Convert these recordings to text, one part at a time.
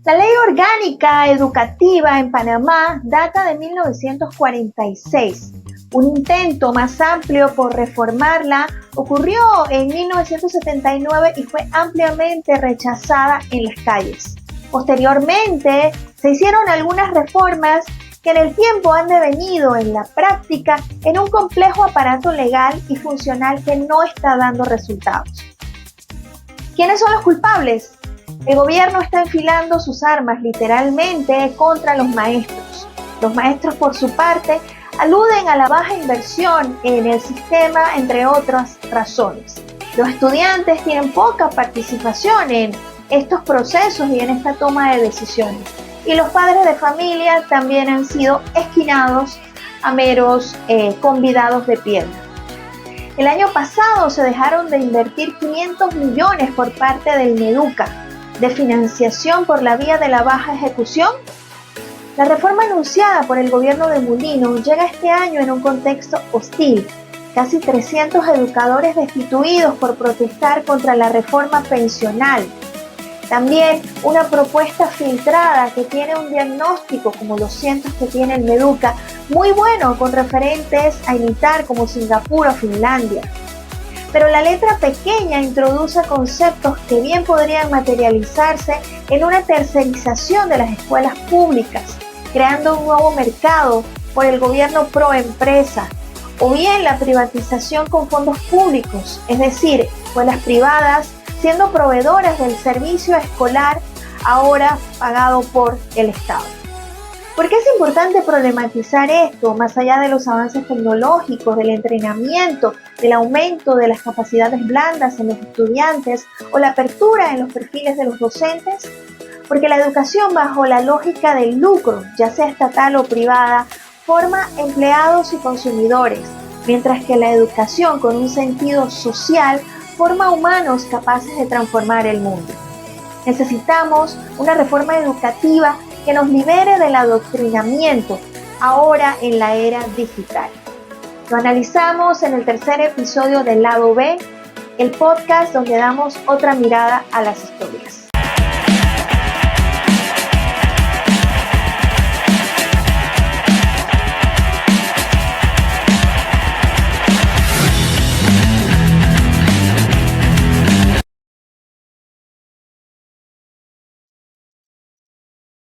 La Ley Orgánica Educativa en Panamá data de 1946. Un intento más amplio por reformarla ocurrió en 1979 y fue ampliamente rechazada en las calles. Posteriormente, se hicieron algunas reformas que en el tiempo han devenido en la práctica en un complejo aparato legal y funcional que no está dando resultados. ¿Quiénes son los culpables? El gobierno está enfilando sus armas literalmente contra los maestros. Los maestros, por su parte, aluden a la baja inversión en el sistema, entre otras razones. Los estudiantes tienen poca participación en estos procesos y en esta toma de decisiones. Y los padres de familia también han sido esquinados a meros convidados de piedra. El año pasado se dejaron de invertir 500 millones por parte del MEDUCA de financiación por la vía de la baja ejecución. La reforma anunciada por el gobierno de Mulino llega este año en un contexto hostil. Casi 300 educadores destituidos por protestar contra la reforma pensional. También una propuesta filtrada que tiene un diagnóstico, como los cientos que tiene el MEDUCA, muy bueno con referentes a imitar como Singapur o Finlandia. Pero la letra pequeña introduce conceptos que bien podrían materializarse en una tercerización de las escuelas públicas, creando un nuevo mercado por el gobierno pro empresa, o bien la privatización con fondos públicos, es decir, escuelas privadas siendo proveedoras del servicio escolar ahora pagado por el Estado. ¿Por qué es importante problematizar esto más allá de los avances tecnológicos, del entrenamiento, del aumento de las capacidades blandas en los estudiantes o la apertura en los perfiles de los docentes? Porque la educación bajo la lógica del lucro, ya sea estatal o privada, forma empleados y consumidores, mientras que la educación con un sentido social forma humanos capaces de transformar el mundo. Necesitamos una reforma educativa que nos libere del adoctrinamiento, ahora en la era digital. Lo analizamos en el tercer episodio del Lado B, el podcast donde damos otra mirada a las historias.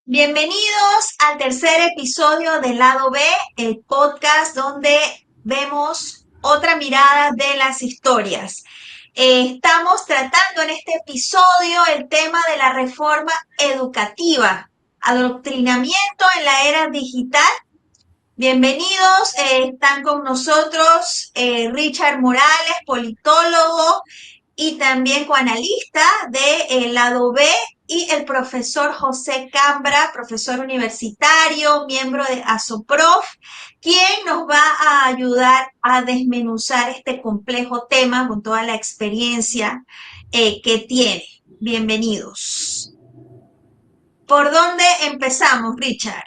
Bienvenidos al tercer episodio del Lado B, el podcast donde vemos otra mirada de las historias. Estamos tratando en este episodio el tema de la reforma educativa, adoctrinamiento en la era digital. Bienvenidos, están con nosotros Richard Morales, politólogo y también coanalista de Lado B, y el profesor José Cambra, profesor universitario, miembro de ASOPROF, quien nos va a ayudar a desmenuzar este complejo tema con toda la experiencia que tiene. Bienvenidos. ¿Por dónde empezamos, Richard?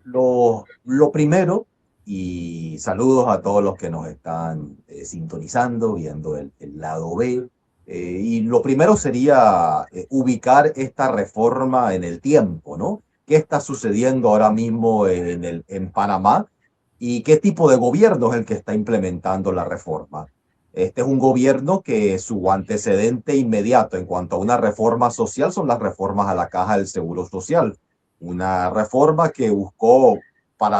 Lo primero, y saludos a todos los que nos están sintonizando, viendo el lado B. Y lo primero sería ubicar esta reforma en el tiempo, ¿no? ¿Qué está sucediendo ahora mismo en Panamá? ¿Y qué tipo de gobierno es el que está implementando la reforma? Este es un gobierno que su antecedente inmediato en cuanto a una reforma social son las reformas a la Caja del Seguro Social. Una reforma que buscó,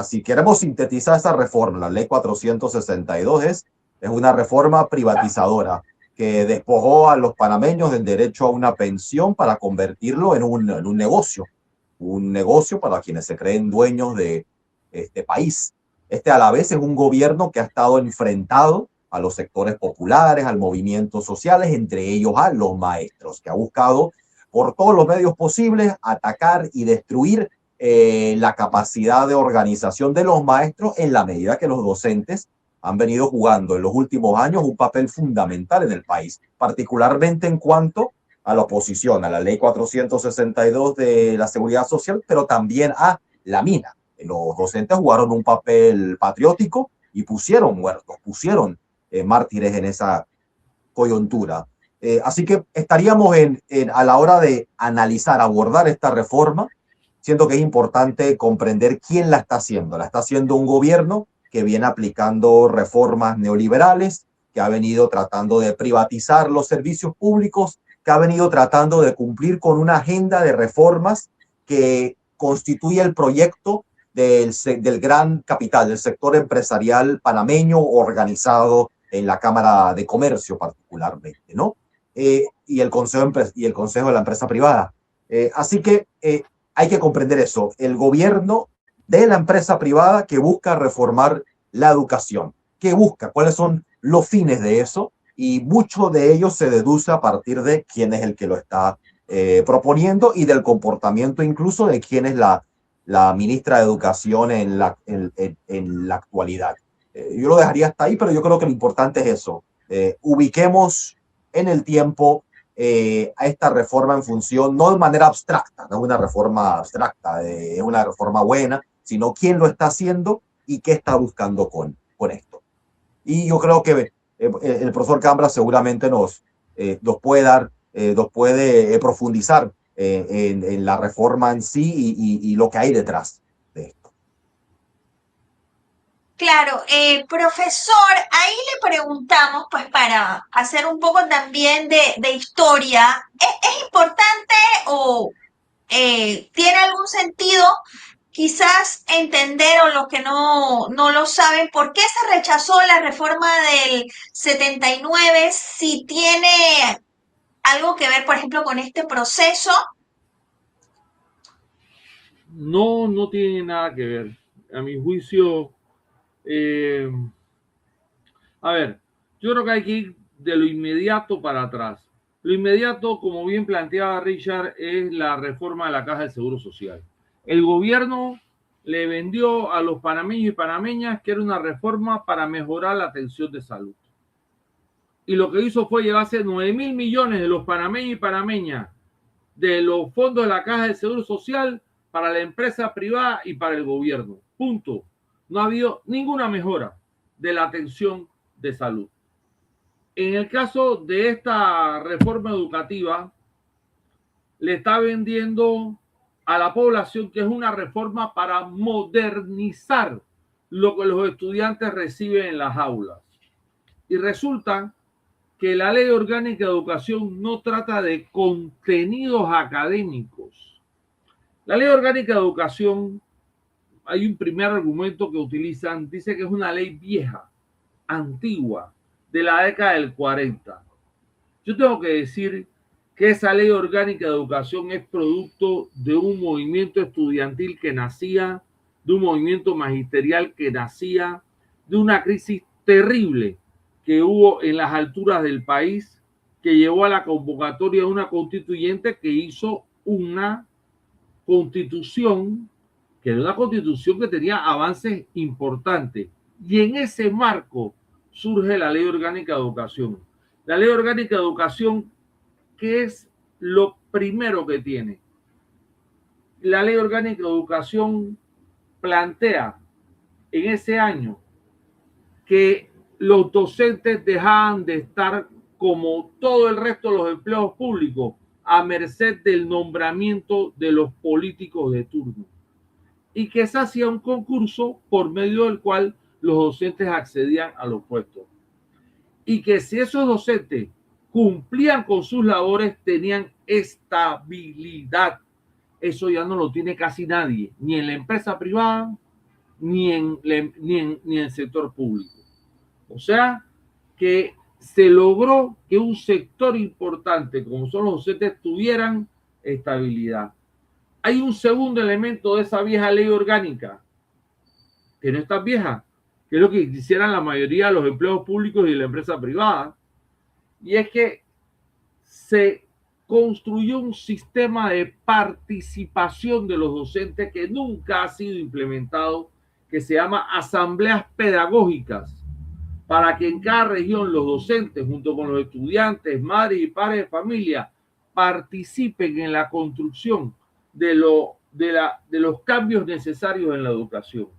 si queremos sintetizar esa reforma, la ley 462 es una reforma privatizadora que despojó a los panameños del derecho a una pensión para convertirlo en un negocio para quienes se creen dueños de este país. A la vez es un gobierno que ha estado enfrentado a los sectores populares, a los movimientos sociales, entre ellos a los maestros, que ha buscado por todos los medios posibles atacar y destruir la capacidad de organización de los maestros en la medida que los docentes han venido jugando en los últimos años un papel fundamental en el país, particularmente en cuanto a la oposición a la ley 462 de la seguridad social, pero también a la mina. Los docentes jugaron un papel patriótico y pusieron muertos, pusieron mártires en esa coyuntura. Así que estaríamos a la hora de analizar, abordar esta reforma, siento que es importante comprender quién la está haciendo. La está haciendo un gobierno que viene aplicando reformas neoliberales, que ha venido tratando de privatizar los servicios públicos, que ha venido tratando de cumplir con una agenda de reformas que constituye el proyecto del gran capital, del sector empresarial panameño organizado en la Cámara de Comercio particularmente, ¿no? Y el Consejo de la Empresa Privada. Así que hay que comprender eso. El gobierno de la empresa privada que busca reformar la educación. ¿Qué busca? ¿Cuáles son los fines de eso? Y mucho de ello se deduce a partir de quién es el que lo está proponiendo y del comportamiento incluso de quién es la ministra de Educación en la actualidad. Yo lo dejaría hasta ahí, pero yo creo que lo importante es eso. Ubiquemos en el tiempo a esta reforma en función, no de manera abstracta, no es una reforma abstracta, es una reforma buena, sino quién lo está haciendo y qué está buscando con esto. Y yo creo que el profesor Cambra seguramente nos puede dar, nos puede profundizar en la reforma en sí y lo que hay detrás de esto. Claro, profesor, ahí le preguntamos, pues para hacer un poco también de historia, es importante o tiene algún sentido quizás entender o los que no lo saben, por qué se rechazó la reforma del 79, si tiene algo que ver, por ejemplo, con este proceso? No, no tiene nada que ver. A mi juicio, eh, a ver, yo creo que hay que ir de lo inmediato para atrás. Lo inmediato, como bien planteaba Richard, es la reforma de la Caja del Seguro Social. El gobierno le vendió a los panameños y panameñas que era una reforma para mejorar la atención de salud. Y lo que hizo fue llevarse 9.000 millones de los panameños y panameñas de los fondos de la Caja del Seguro Social para la empresa privada y para el gobierno. Punto. No ha habido ninguna mejora de la atención de salud. En el caso de esta reforma educativa, le está vendiendo a la población que es una reforma para modernizar lo que los estudiantes reciben en las aulas. Y resulta que la Ley Orgánica de Educación no trata de contenidos académicos. La Ley Orgánica de Educación, hay un primer argumento que utilizan, dice que es una ley vieja, antigua, de la década del 40. Yo tengo que decir que esa Ley Orgánica de Educación es producto de un movimiento estudiantil que nacía, de un movimiento magisterial que nacía, de una crisis terrible que hubo en las alturas del país, que llevó a la convocatoria de una constituyente que hizo una constitución, que era una constitución que tenía avances importantes. Y en ese marco surge la Ley Orgánica de Educación. La Ley Orgánica de Educación, ¿qué es lo primero que tiene? La Ley Orgánica de Educación plantea en ese año que los docentes dejaban de estar, como todo el resto de los empleados públicos, a merced del nombramiento de los políticos de turno, y que se hacía un concurso por medio del cual los docentes accedían a los puestos, y que si esos docentes cumplían con sus labores tenían estabilidad. Eso ya no lo tiene casi nadie, ni en la empresa privada, ni en el sector público. O sea, que se logró que un sector importante, como son los docentes, tuvieran estabilidad. Hay un segundo elemento de esa vieja ley orgánica, que no es tan vieja, que es lo que quisieran la mayoría de los empleados públicos y de la empresa privada, y es que se construyó un sistema de participación de los docentes que nunca ha sido implementado, que se llama asambleas pedagógicas, para que en cada región los docentes, junto con los estudiantes, madres y padres de familia, participen en la construcción de los cambios necesarios en la educación.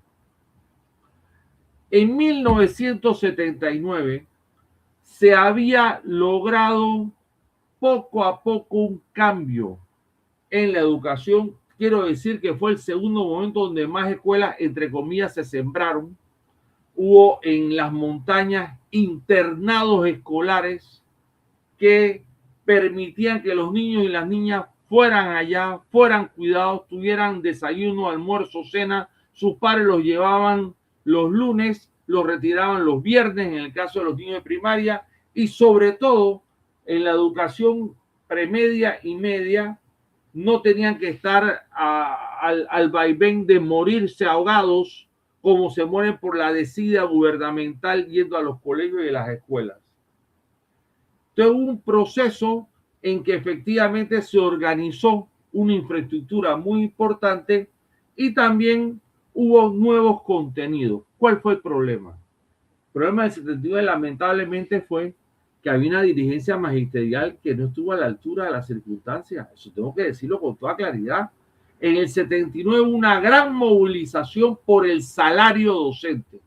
En 1979 se había logrado poco a poco un cambio en la educación. Quiero decir que fue el segundo momento donde más escuelas, entre comillas, se sembraron. Hubo en las montañas internados escolares que permitían que los niños y las niñas fueran allá, fueran cuidados, tuvieran desayuno, almuerzo, cena. Sus padres los llevaban los lunes, los retiraban los viernes en el caso de los niños de primaria, y sobre todo en la educación premedia y media no tenían que estar al vaivén de morirse ahogados como se mueren por la desidia gubernamental yendo a los colegios y a las escuelas. Entonces hubo un proceso en que efectivamente se organizó una infraestructura muy importante y también hubo nuevos contenidos. ¿Cuál fue el problema? El problema del 79 lamentablemente fue que había una dirigencia magisterial que no estuvo a la altura de las circunstancias. Eso tengo que decirlo con toda claridad. En el 79 hubo una gran movilización por el salario docente,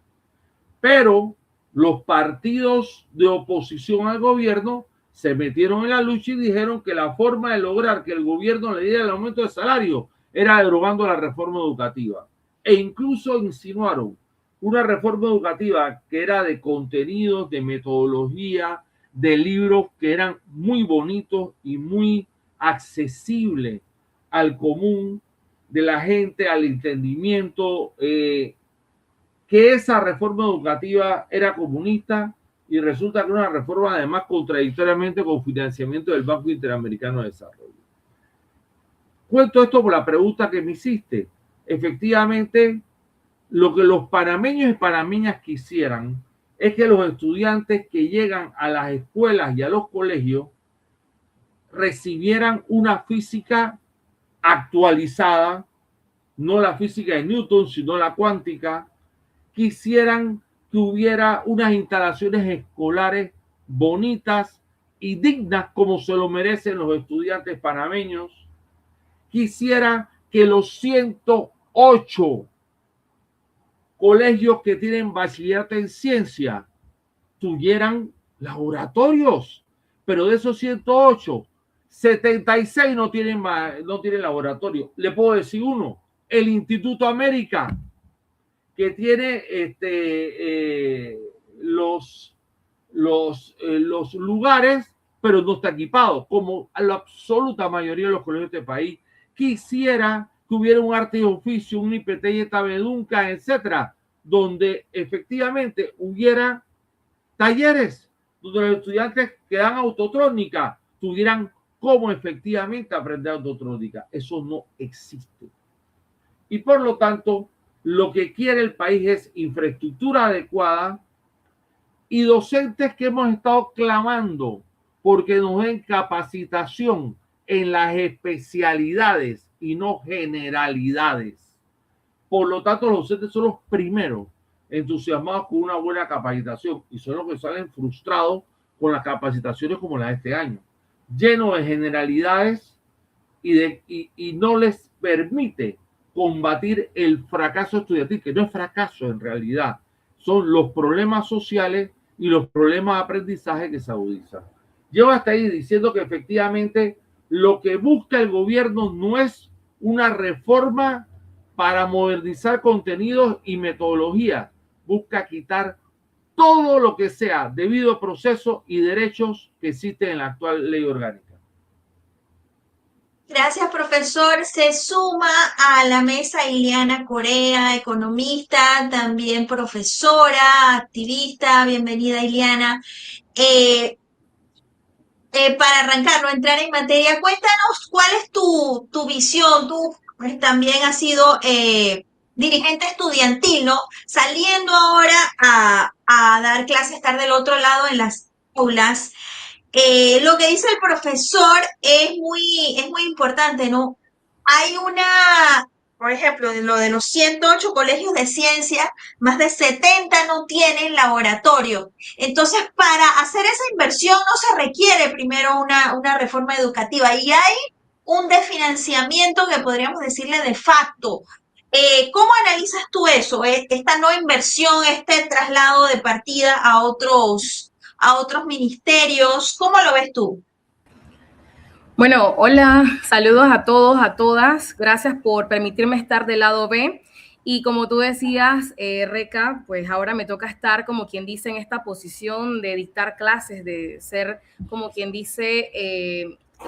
pero los partidos de oposición al gobierno se metieron en la lucha y dijeron que la forma de lograr que el gobierno le diera el aumento de salario era derogando la reforma educativa. E incluso insinuaron una reforma educativa que era de contenidos, de metodología, de libros que eran muy bonitos y muy accesibles al común de la gente, al entendimiento, que esa reforma educativa era comunista y resulta que era una reforma además contradictoriamente con financiamiento del Banco Interamericano de Desarrollo. Cuento esto por la pregunta que me hiciste. Efectivamente, lo que los panameños y panameñas quisieran es que los estudiantes que llegan a las escuelas y a los colegios recibieran una física actualizada, no la física de Newton, sino la cuántica. Quisieran que hubiera unas instalaciones escolares bonitas y dignas como se lo merecen los estudiantes panameños. Quisiera que los 108 colegios que tienen bachillerato en ciencia tuvieran laboratorios, pero de esos 108, 76 no tienen laboratorio. Le puedo decir uno, el Instituto América, que tiene los lugares, pero no está equipado, como la absoluta mayoría de los colegios de este país. Quisiera que hubiera un arte y oficio, un IPT y Tabedunca, etcétera, donde efectivamente hubiera talleres donde los estudiantes que dan autotrónica tuvieran cómo efectivamente aprender autotrónica. Eso no existe. Y por lo tanto, lo que quiere el país es infraestructura adecuada y docentes que hemos estado clamando porque nos den capacitación en las especialidades y no generalidades. Por lo tanto, los docentes son los primeros entusiasmados con una buena capacitación y son los que salen frustrados con las capacitaciones como la de este año, lleno de generalidades y no les permite combatir el fracaso estudiantil, que no es fracaso en realidad, son los problemas sociales y los problemas de aprendizaje que se agudizan. Llevo hasta ahí diciendo que efectivamente lo que busca el gobierno no es una reforma para modernizar contenidos y metodologías, busca quitar todo lo que sea debido a procesos y derechos que existen en la actual ley orgánica. Gracias, profesor. Se suma a la mesa Ileana Correa, economista, también profesora, activista. Bienvenida, Ileana. Para arrancarlo, entrar en materia, cuéntanos cuál es tu visión. Tú pues, también has sido dirigente estudiantil, ¿no? Saliendo ahora a dar clases, estar del otro lado en las aulas. Lo que dice el profesor es muy importante, ¿no? Hay por ejemplo, de lo de los 108 colegios de ciencia, más de 70 no tienen laboratorio. Entonces, para hacer esa inversión no se requiere primero una reforma educativa y hay un desfinanciamiento que podríamos decirle de facto. ¿Cómo analizas tú eso? Esta no inversión, este traslado de partida a otros ministerios, ¿cómo lo ves tú? Bueno, hola, saludos a todos, a todas. Gracias por permitirme estar del lado B. Y como tú decías, Reca, pues ahora me toca estar como quien dice en esta posición de dictar clases, de ser como quien dice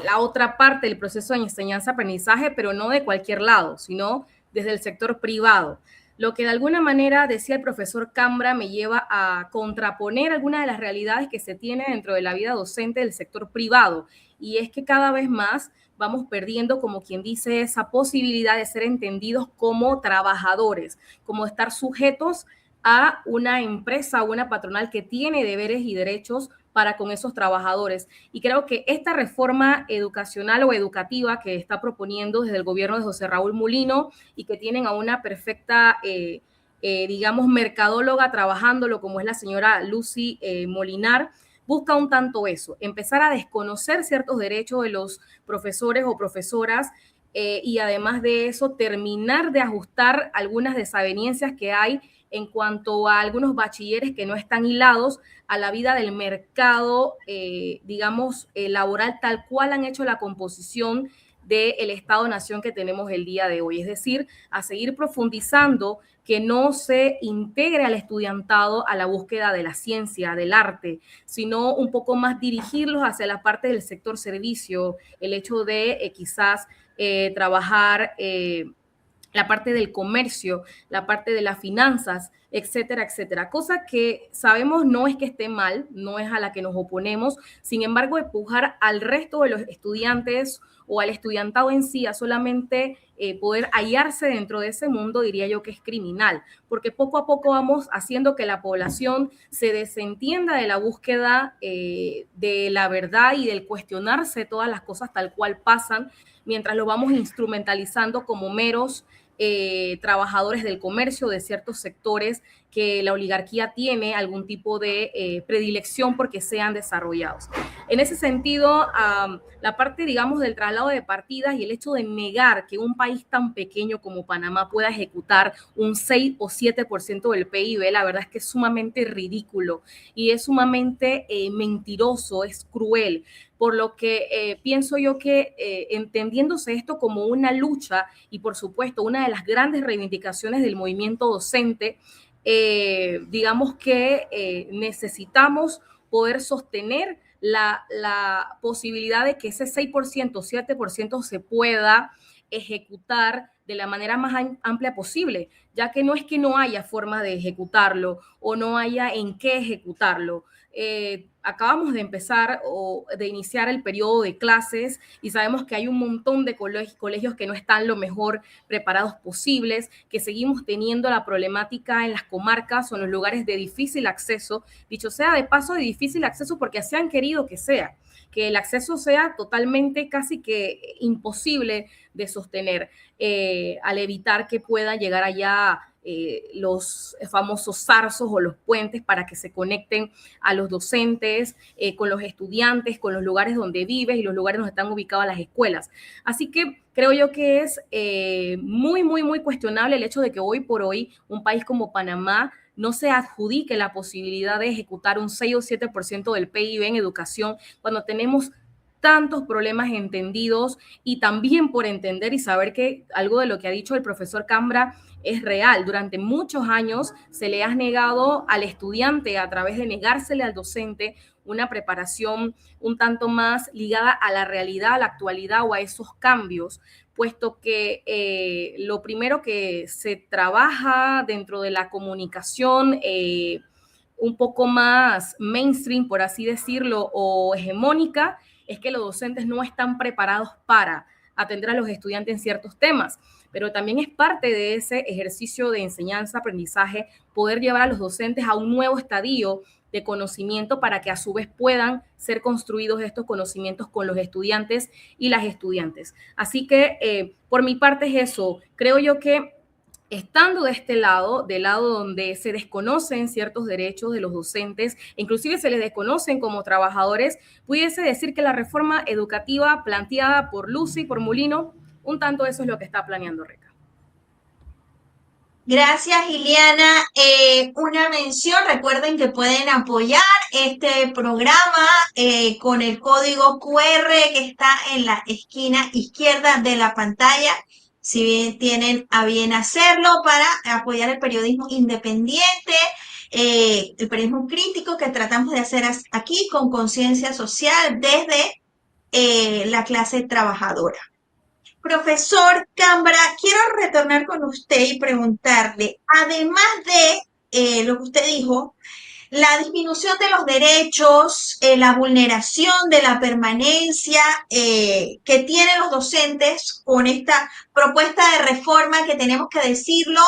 la otra parte del proceso de enseñanza-aprendizaje, pero no de cualquier lado, sino desde el sector privado. Lo que de alguna manera, decía el profesor Cambra, me lleva a contraponer algunas de las realidades que se tienen dentro de la vida docente del sector privado. Y es que cada vez más vamos perdiendo, como quien dice, esa posibilidad de ser entendidos como trabajadores, como estar sujetos a una empresa o una patronal que tiene deberes y derechos para con esos trabajadores. Y creo que esta reforma educacional o educativa que está proponiendo desde el gobierno de José Raúl Mulino y que tienen a una perfecta, digamos, mercadóloga trabajándolo, como es la señora Lucy Molinar, busca un tanto eso, empezar a desconocer ciertos derechos de los profesores o profesoras y además de eso terminar de ajustar algunas desavenencias que hay en cuanto a algunos bachilleres que no están hilados a la vida del mercado, digamos, laboral tal cual han hecho la composición del Estado-Nación que tenemos el día de hoy. Es decir, a seguir profundizando que no se integre al estudiantado a la búsqueda de la ciencia, del arte, sino un poco más dirigirlos hacia la parte del sector servicio, el hecho de quizás trabajar la parte del comercio, la parte de las finanzas, etcétera, etcétera. Cosa que sabemos no es que esté mal, no es a la que nos oponemos, sin embargo, empujar al resto de los estudiantes o al estudiantado en sí a solamente poder hallarse dentro de ese mundo, diría yo que es criminal, porque poco a poco vamos haciendo que la población se desentienda de la búsqueda de la verdad y del cuestionarse todas las cosas tal cual pasan, mientras lo vamos instrumentalizando como meros trabajadores del comercio, de ciertos sectores que la oligarquía tiene algún tipo de predilección porque sean desarrollados. En ese sentido, la parte, digamos, del traslado de partidas y el hecho de negar que un país tan pequeño como Panamá pueda ejecutar un 6 o 7% del PIB, la verdad es que es sumamente ridículo y es sumamente mentiroso, es cruel. Por lo que pienso yo que entendiéndose esto como una lucha y por supuesto una de las grandes reivindicaciones del movimiento docente, digamos que necesitamos poder sostener la posibilidad de que ese 6%, 7% se pueda ejecutar de la manera más amplia posible, ya que no es que no haya forma de ejecutarlo o no haya en qué ejecutarlo. Acabamos de empezar o de iniciar el periodo de clases y sabemos que hay un montón de colegios que no están lo mejor preparados posibles, que seguimos teniendo la problemática en las comarcas o en los lugares de difícil acceso, dicho sea de paso de difícil acceso porque así han querido que el acceso sea totalmente casi que imposible de sostener al evitar que puedan llegar allá los famosos zarzos o los puentes para que se conecten a los docentes, con los estudiantes, con los lugares donde vives y los lugares donde están ubicadas las escuelas. Así que creo yo que es muy, muy, muy cuestionable el hecho de que hoy por hoy un país como Panamá no se adjudique la posibilidad de ejecutar un 6 o 7% del PIB en educación cuando tenemos tantos problemas entendidos y también por entender y saber que algo de lo que ha dicho el profesor Cambra es real. Durante muchos años se le ha negado al estudiante a través de negársele al docente una preparación un tanto más ligada a la realidad, a la actualidad o a esos cambios, puesto que lo primero que se trabaja dentro de la comunicación un poco más mainstream, por así decirlo, o hegemónica, es que los docentes no están preparados para atender a los estudiantes en ciertos temas, pero también es parte de ese ejercicio de enseñanza, aprendizaje, poder llevar a los docentes a un nuevo estadio de conocimiento para que a su vez puedan ser construidos estos conocimientos con los estudiantes y las estudiantes. Así que por mi parte es eso. Creo yo que estando de este lado, del lado donde se desconocen ciertos derechos de los docentes, inclusive se les desconocen como trabajadores, pudiese decir que la reforma educativa planteada por Lucy, por Mulino, un tanto eso es lo que está planeando Reca. Gracias, Iliana. Una mención, recuerden que pueden apoyar este programa con el código QR que está en la esquina izquierda de la pantalla, si bien tienen a bien hacerlo para apoyar el periodismo independiente, el periodismo crítico que tratamos de hacer aquí con conciencia social desde la clase trabajadora. Profesor Cambra, quiero retornar con usted y preguntarle, además de lo que usted dijo, la disminución de los derechos, la vulneración de la permanencia que tienen los docentes con esta propuesta de reforma que tenemos que decirlo,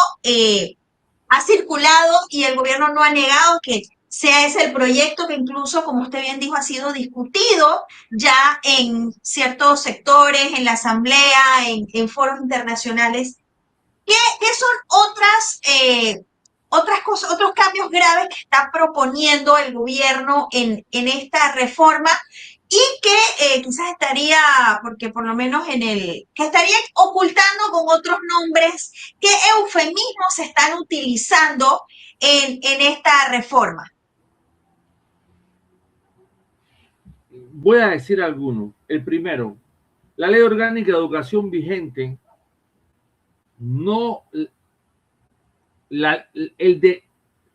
ha circulado y el gobierno no ha negado que sea ese el proyecto que incluso, como usted bien dijo, ha sido discutido ya en ciertos sectores, en la asamblea, en foros internacionales. ¿Qué son otras cosas, otros cambios graves que está proponiendo el gobierno en esta reforma y que quizás estaría, porque por lo menos que estaría ocultando con otros nombres, qué eufemismos se están utilizando en esta reforma? Voy a decir algunos. El primero, la Ley Orgánica de Educación vigente no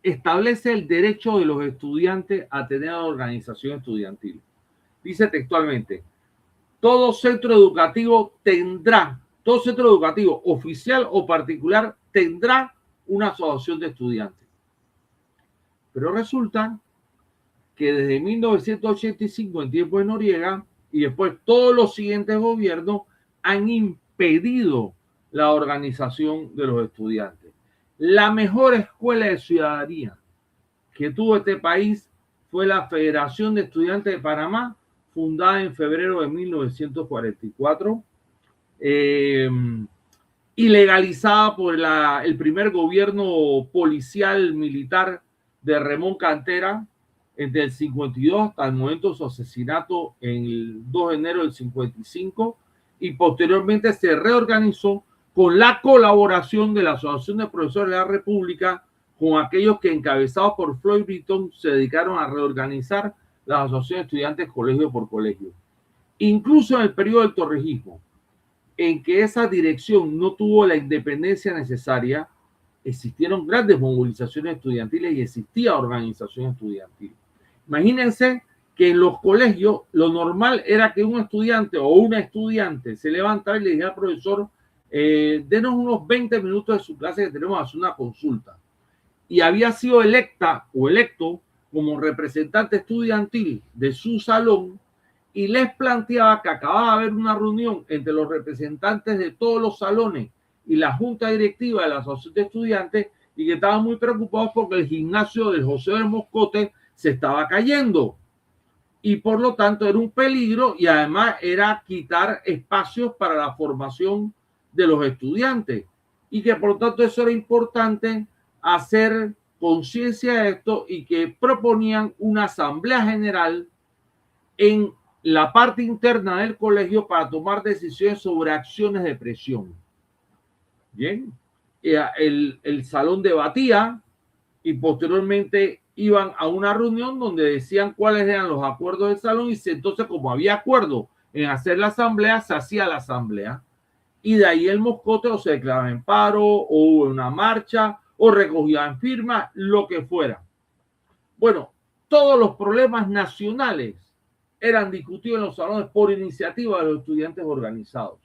establece el derecho de los estudiantes a tener organización estudiantil. Dice textualmente, todo centro educativo, oficial o particular, tendrá una asociación de estudiantes. Pero resulta que desde 1985, en tiempo de Noriega, y después todos los siguientes gobiernos han impedido la organización de los estudiantes. La mejor escuela de ciudadanía que tuvo este país fue la Federación de Estudiantes de Panamá, fundada en febrero de 1944, y legalizada por el primer gobierno policial militar de Ramón Cantera entre el 52 hasta el momento de su asesinato en el 2 de enero del 55, y posteriormente se reorganizó con la colaboración de la Asociación de Profesores de la República, con aquellos que, encabezados por Floyd Britton, se dedicaron a reorganizar las asociaciones de estudiantes colegio por colegio. Incluso en el periodo del torrijismo, en que esa dirección no tuvo la independencia necesaria, existieron grandes movilizaciones estudiantiles y existía organización estudiantil. Imagínense que en los colegios lo normal era que un estudiante o una estudiante se levantara y le dijera al profesor, denos unos 20 minutos de su clase que tenemos que hacer una consulta. Y había sido electa o electo como representante estudiantil de su salón y les planteaba que acababa de haber una reunión entre los representantes de todos los salones y la junta directiva de la asociación de estudiantes y que estaban muy preocupados porque el gimnasio del José del Moscote se estaba cayendo y por lo tanto era un peligro y además era quitar espacios para la formación de los estudiantes y que por lo tanto eso era importante hacer conciencia de esto y que proponían una asamblea general en la parte interna del colegio para tomar decisiones sobre acciones de presión. Bien, el salón debatía y posteriormente iban a una reunión donde decían cuáles eran los acuerdos del salón y entonces, como había acuerdo en hacer la asamblea, se hacía la asamblea y de ahí el Moscote o se declaraba en paro o hubo una marcha o recogían firmas, lo que fuera. Bueno, todos los problemas nacionales eran discutidos en los salones por iniciativa de los estudiantes organizados.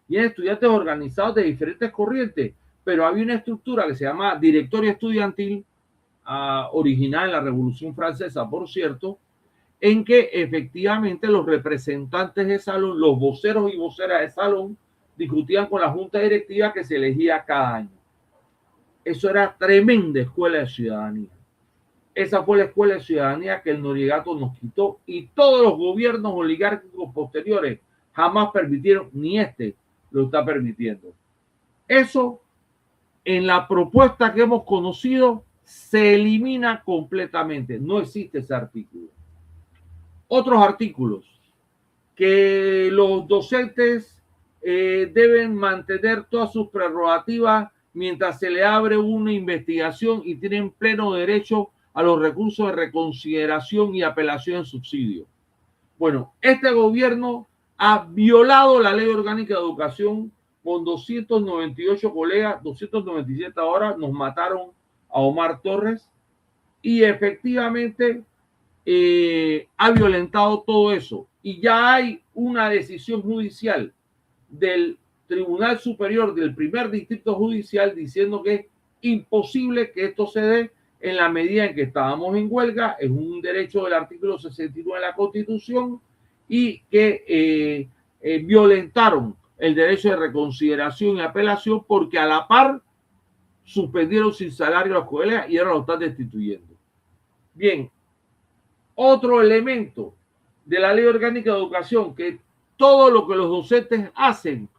Y eran estudiantes organizados de diferentes corrientes, pero había una estructura que se llama directorio estudiantil, original en la Revolución Francesa, por cierto, en que efectivamente los representantes de salón, los voceros y voceras de salón, discutían con la junta directiva que se elegía cada año. Eso era tremenda escuela de ciudadanía. Esa fue la escuela de ciudadanía que el Noriegato nos quitó y todos los gobiernos oligárquicos posteriores jamás permitieron, ni este lo está permitiendo. Eso en la propuesta que hemos conocido se elimina completamente. No existe ese artículo. Otros artículos, que los docentes deben mantener todas sus prerrogativas mientras se le abre una investigación y tienen pleno derecho a los recursos de reconsideración y apelación en subsidio. Bueno, este gobierno ha violado la Ley Orgánica de Educación con 298 colegas, 297 ahora, nos mataron a Omar Torres y efectivamente ha violentado todo eso. Y ya hay una decisión judicial del Tribunal Superior del primer distrito judicial diciendo que es imposible que esto se dé en la medida en que estábamos en huelga, es un derecho del artículo 69 de la Constitución y que violentaron el derecho de reconsideración y apelación porque a la par suspendieron sin salario a los colegas y ahora lo están destituyendo. Bien, otro elemento de la Ley Orgánica de Educación, que todo lo que los docentes hacen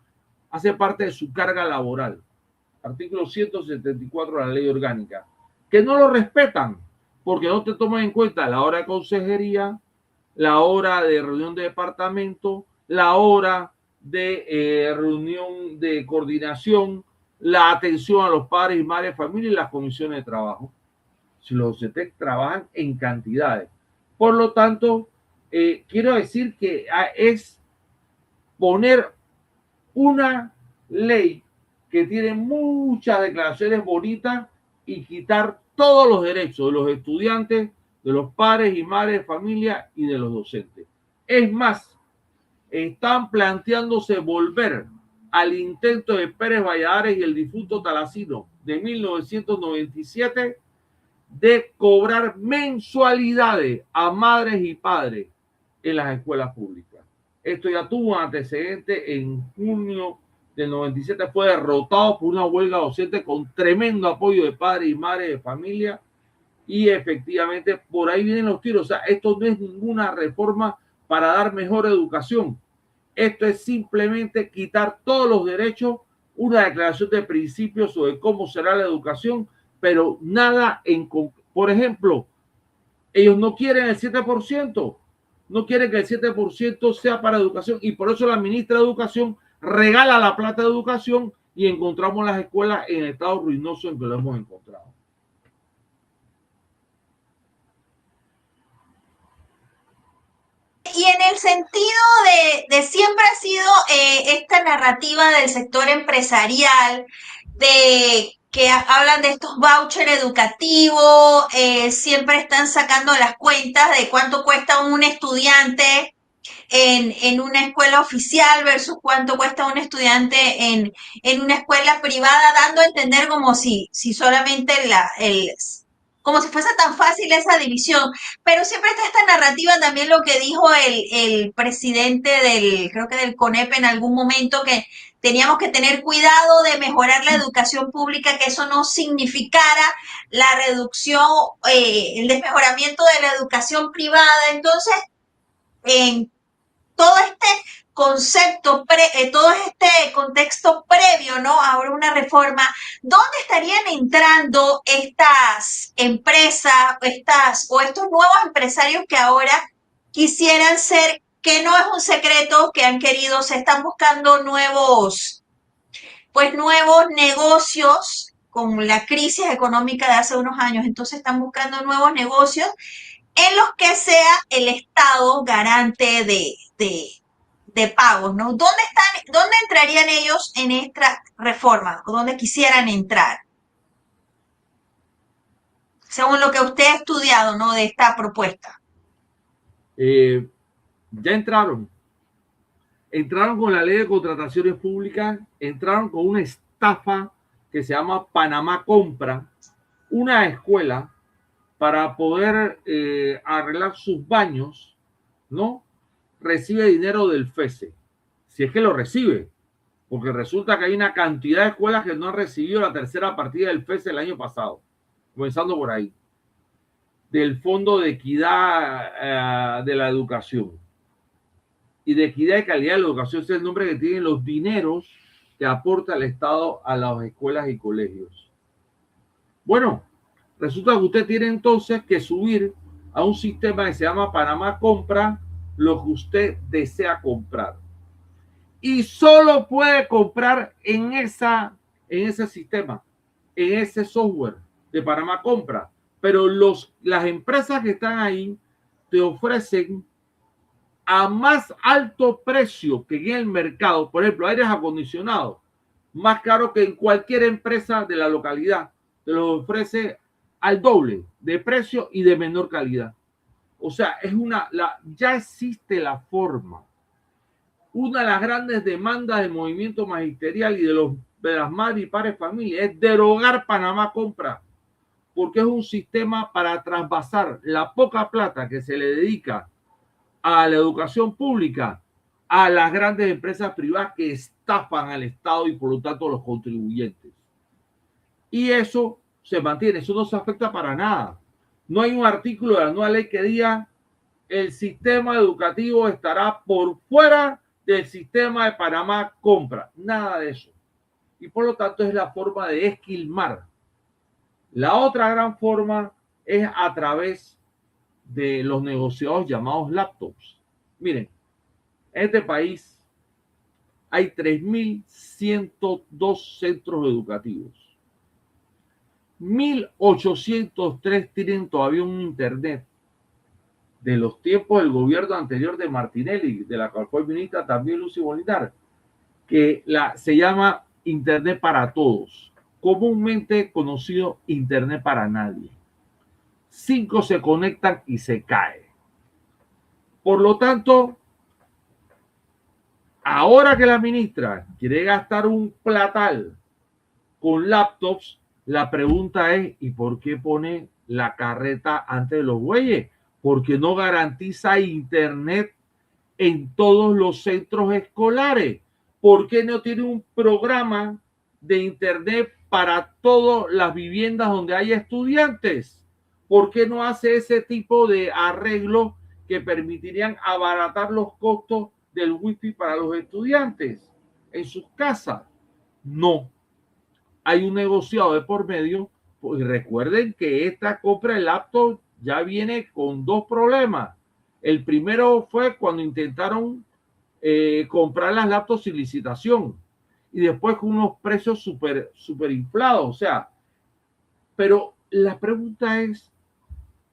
hace parte de su carga laboral. Artículo 174 de la Ley Orgánica. Que no lo respetan porque no te toman en cuenta la hora de consejería, la hora de reunión de departamento, la hora de reunión de coordinación, la atención a los padres y madres de familia y las comisiones de trabajo. Si los docentes trabajan en cantidades. Por lo tanto, quiero decir que es poner una ley que tiene muchas declaraciones bonitas y quitar todos los derechos de los estudiantes, de los padres y madres de familia y de los docentes. Es más, están planteándose volver al intento de Pérez Valladares y el difunto Talacino de 1997 de cobrar mensualidades a madres y padres en las escuelas públicas. Esto ya tuvo un antecedente en junio del 97, fue derrotado por una huelga docente con tremendo apoyo de padres y madres de familia y efectivamente por ahí vienen los tiros. O sea, esto no es ninguna reforma para dar mejor educación. Esto es simplemente quitar todos los derechos, una declaración de principios sobre cómo será la educación, pero nada en... Por ejemplo, ellos no quieren el 7%, no quieren que el 7% sea para educación y por eso la ministra de Educación regala la plata de educación y encontramos las escuelas en el estado ruinoso en que lo hemos encontrado. Y en el sentido de siempre ha sido esta narrativa del sector empresarial, de que hablan de estos vouchers educativos, siempre están sacando las cuentas de cuánto cuesta un estudiante en una escuela oficial versus cuánto cuesta un estudiante en una escuela privada, dando a entender como si solamente como si fuese tan fácil esa división. Pero siempre está esta narrativa también lo que dijo el presidente creo que del CONEP en algún momento, que teníamos que tener cuidado de mejorar la educación pública, que eso no significara la reducción, el desmejoramiento de la educación privada. Entonces, en todo este concepto, todo este contexto previo, ¿no? Ahora una reforma, ¿dónde estarían entrando estas empresas, o estos nuevos empresarios que ahora quisieran ser, que no es un secreto, que han querido, se están buscando nuevos negocios con la crisis económica de hace unos años, entonces están buscando nuevos negocios en los que sea el Estado garante de pagos, ¿no? ¿Dónde entrarían ellos en esta reforma? ¿O dónde quisieran entrar? Según lo que usted ha estudiado, ¿no? De esta propuesta. Ya entraron con la ley de contrataciones públicas, entraron con una estafa que se llama Panamá Compra, una escuela para poder arreglar sus baños, ¿no? Recibe dinero del FESE, si es que lo recibe, porque resulta que hay una cantidad de escuelas que no han recibido la tercera partida del FESE el año pasado, comenzando por ahí, del Fondo de Equidad de la Educación y de Equidad y Calidad de la Educación. Ese es el nombre que tienen los dineros que aporta el Estado a las escuelas y colegios. Bueno, resulta que usted tiene entonces que subir a un sistema que se llama Panamá Compra lo que usted desea comprar. Y solo puede comprar en ese sistema. en ese software de Panamá Compra, pero las empresas que están ahí te ofrecen a más alto precio que en el mercado, por ejemplo, aires acondicionados, más caro que en cualquier empresa de la localidad, te los ofrece al doble de precio y de menor calidad. O sea, ya existe la forma. Una de las grandes demandas del movimiento magisterial y de las madres y padres familias es derogar Panamá Compra, porque es un sistema para trasvasar la poca plata que se le dedica a la educación pública a las grandes empresas privadas que estafan al Estado y por lo tanto a los contribuyentes. Y eso se mantiene, eso no se afecta para nada. No hay un artículo de la nueva ley que diga el sistema educativo estará por fuera del sistema de Panamá Compra. Nada de eso. Y por lo tanto es la forma de esquilmar. La otra gran forma es a través de los negociados llamados laptops. Miren, en este país hay 3.102 centros educativos. 1.803 tienen todavía un internet de los tiempos del gobierno anterior de Martinelli, de la cual fue ministra también Lucy Bolinar, que se llama Internet para Todos, comúnmente conocido Internet para Nadie. 5 se conectan y se cae. Por lo tanto, ahora que la ministra quiere gastar un platal con laptops, la pregunta es, ¿y por qué pone la carreta antes de los bueyes? Porque no garantiza internet en todos los centros escolares. ¿Por qué no tiene un programa de internet para todas las viviendas donde haya estudiantes? ¿Por qué no hace ese tipo de arreglos que permitirían abaratar los costos del wifi para los estudiantes en sus casas? No. Hay un negociado de por medio. Pues recuerden que esta compra de laptop ya viene con 2 problemas. El primero fue cuando intentaron comprar las laptops sin licitación y después con unos precios súper inflados. O sea, pero la pregunta es,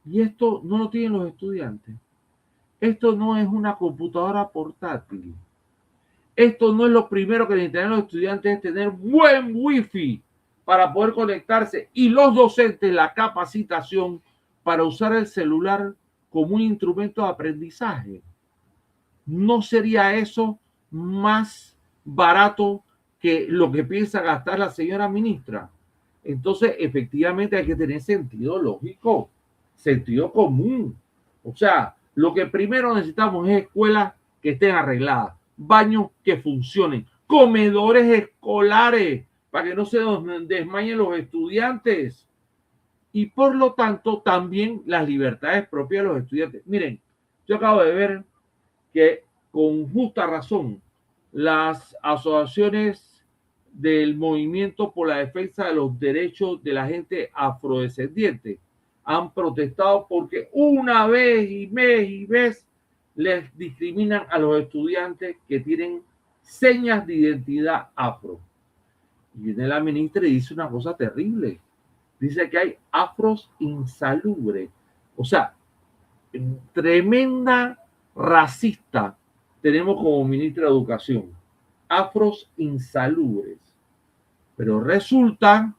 ¿y esto no lo tienen los estudiantes? Esto no es una computadora portátil. Esto no es lo primero que necesitan los estudiantes, es tener buen wifi para poder conectarse y los docentes la capacitación para usar el celular como un instrumento de aprendizaje. ¿No sería eso más barato que lo que piensa gastar la señora ministra? Entonces, efectivamente hay que tener sentido lógico, sentido común. O sea, lo que primero necesitamos es escuelas que estén arregladas, baños que funcionen, comedores escolares para que no se desmayen los estudiantes y por lo tanto también las libertades propias de los estudiantes. Miren, yo acabo de ver que con justa razón las asociaciones del movimiento por la defensa de los derechos de la gente afrodescendiente han protestado porque una vez y vez les discriminan a los estudiantes que tienen señas de identidad afro. Y viene la ministra y dice una cosa terrible. Dice que hay afros insalubres. O sea, tremenda racista tenemos como ministra de Educación. Afros insalubres. Pero resulta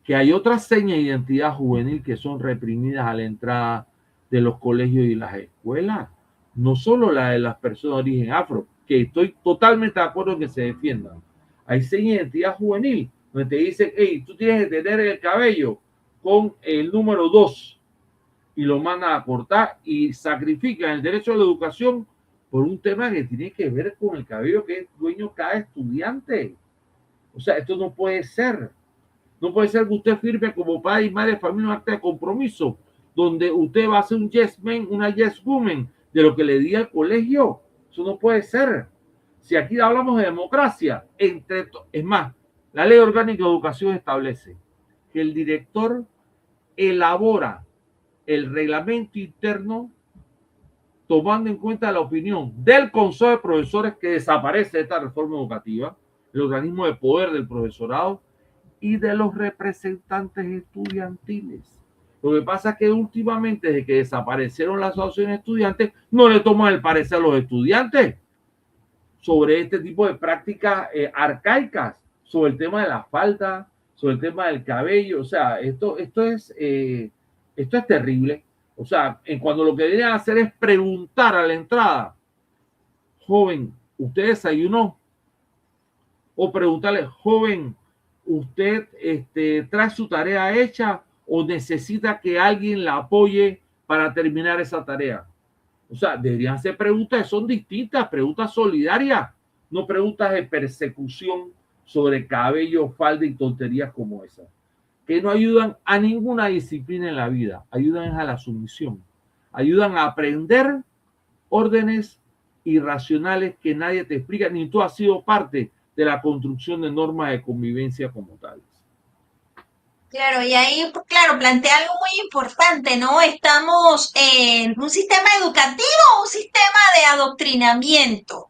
que hay otras señas de identidad juvenil que son reprimidas a la entrada de los colegios y las escuelas. No solo la de las personas de origen afro, que estoy totalmente de acuerdo en que se defiendan. Hay señas de identidad juvenil donde te dicen, hey, tú tienes que tener el cabello con el número 2 y lo mandan a cortar y sacrifican el derecho a la educación por un tema que tiene que ver con el cabello que es dueño cada estudiante. O sea, esto no puede ser. No puede ser que usted firme como padre y madre de familia un acta de compromiso donde usted va a ser un yes man, una yes woman de lo que le diga el colegio. Eso no puede ser. Si aquí hablamos de democracia, es más, la Ley Orgánica de Educación establece que el director elabora el reglamento interno tomando en cuenta la opinión del Consejo de Profesores que desaparece de esta reforma educativa, el organismo de poder del profesorado, y de los representantes estudiantiles. Lo que pasa es que últimamente, desde que desaparecieron las asociaciones estudiantes, no le toman el parecer a los estudiantes sobre este tipo de prácticas arcaicas, sobre el tema de la falda, sobre el tema del cabello. O sea, esto es terrible. O sea, cuando lo que deberían hacer es preguntar a la entrada, joven, ¿usted desayunó? O preguntarle, joven, ¿usted trae su tarea hecha o necesita que alguien la apoye para terminar esa tarea? O sea, deberían ser preguntas que son distintas, preguntas solidarias, no preguntas de persecución sobre cabello, falda y tonterías como esas, que no ayudan a ninguna disciplina en la vida, ayudan a la sumisión, ayudan a aprender órdenes irracionales que nadie te explica, ni tú has sido parte de la construcción de normas de convivencia como tales. Claro, y ahí, claro, plantea algo muy importante, ¿no? ¿Estamos en un sistema educativo o un sistema de adoctrinamiento?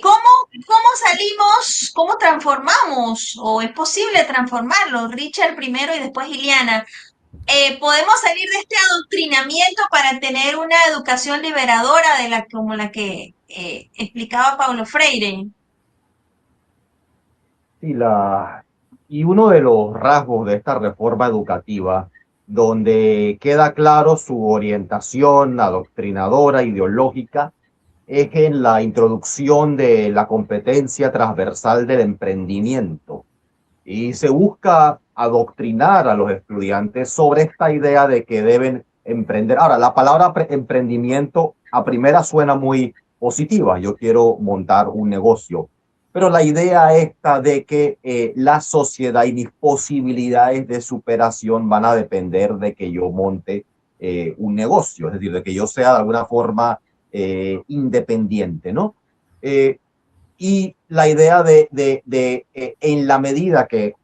¿Cómo salimos, cómo transformamos, o es posible transformarlo? Richard primero y después Iliana. ¿Podemos salir de este adoctrinamiento para tener una educación liberadora como la que explicaba Paulo Freire? Sí, y uno de los rasgos de esta reforma educativa, donde queda claro su orientación adoctrinadora, ideológica, es en la introducción de la competencia transversal del emprendimiento. Y se busca adoctrinar a los estudiantes sobre esta idea de que deben emprender. Ahora, la palabra emprendimiento a primera suena muy positiva. Yo quiero montar un negocio. Pero la idea esta de que la sociedad y mis posibilidades de superación van a depender de que yo monte un negocio, es decir, de que yo sea de alguna forma independiente, ¿no? Y la idea en la medida que,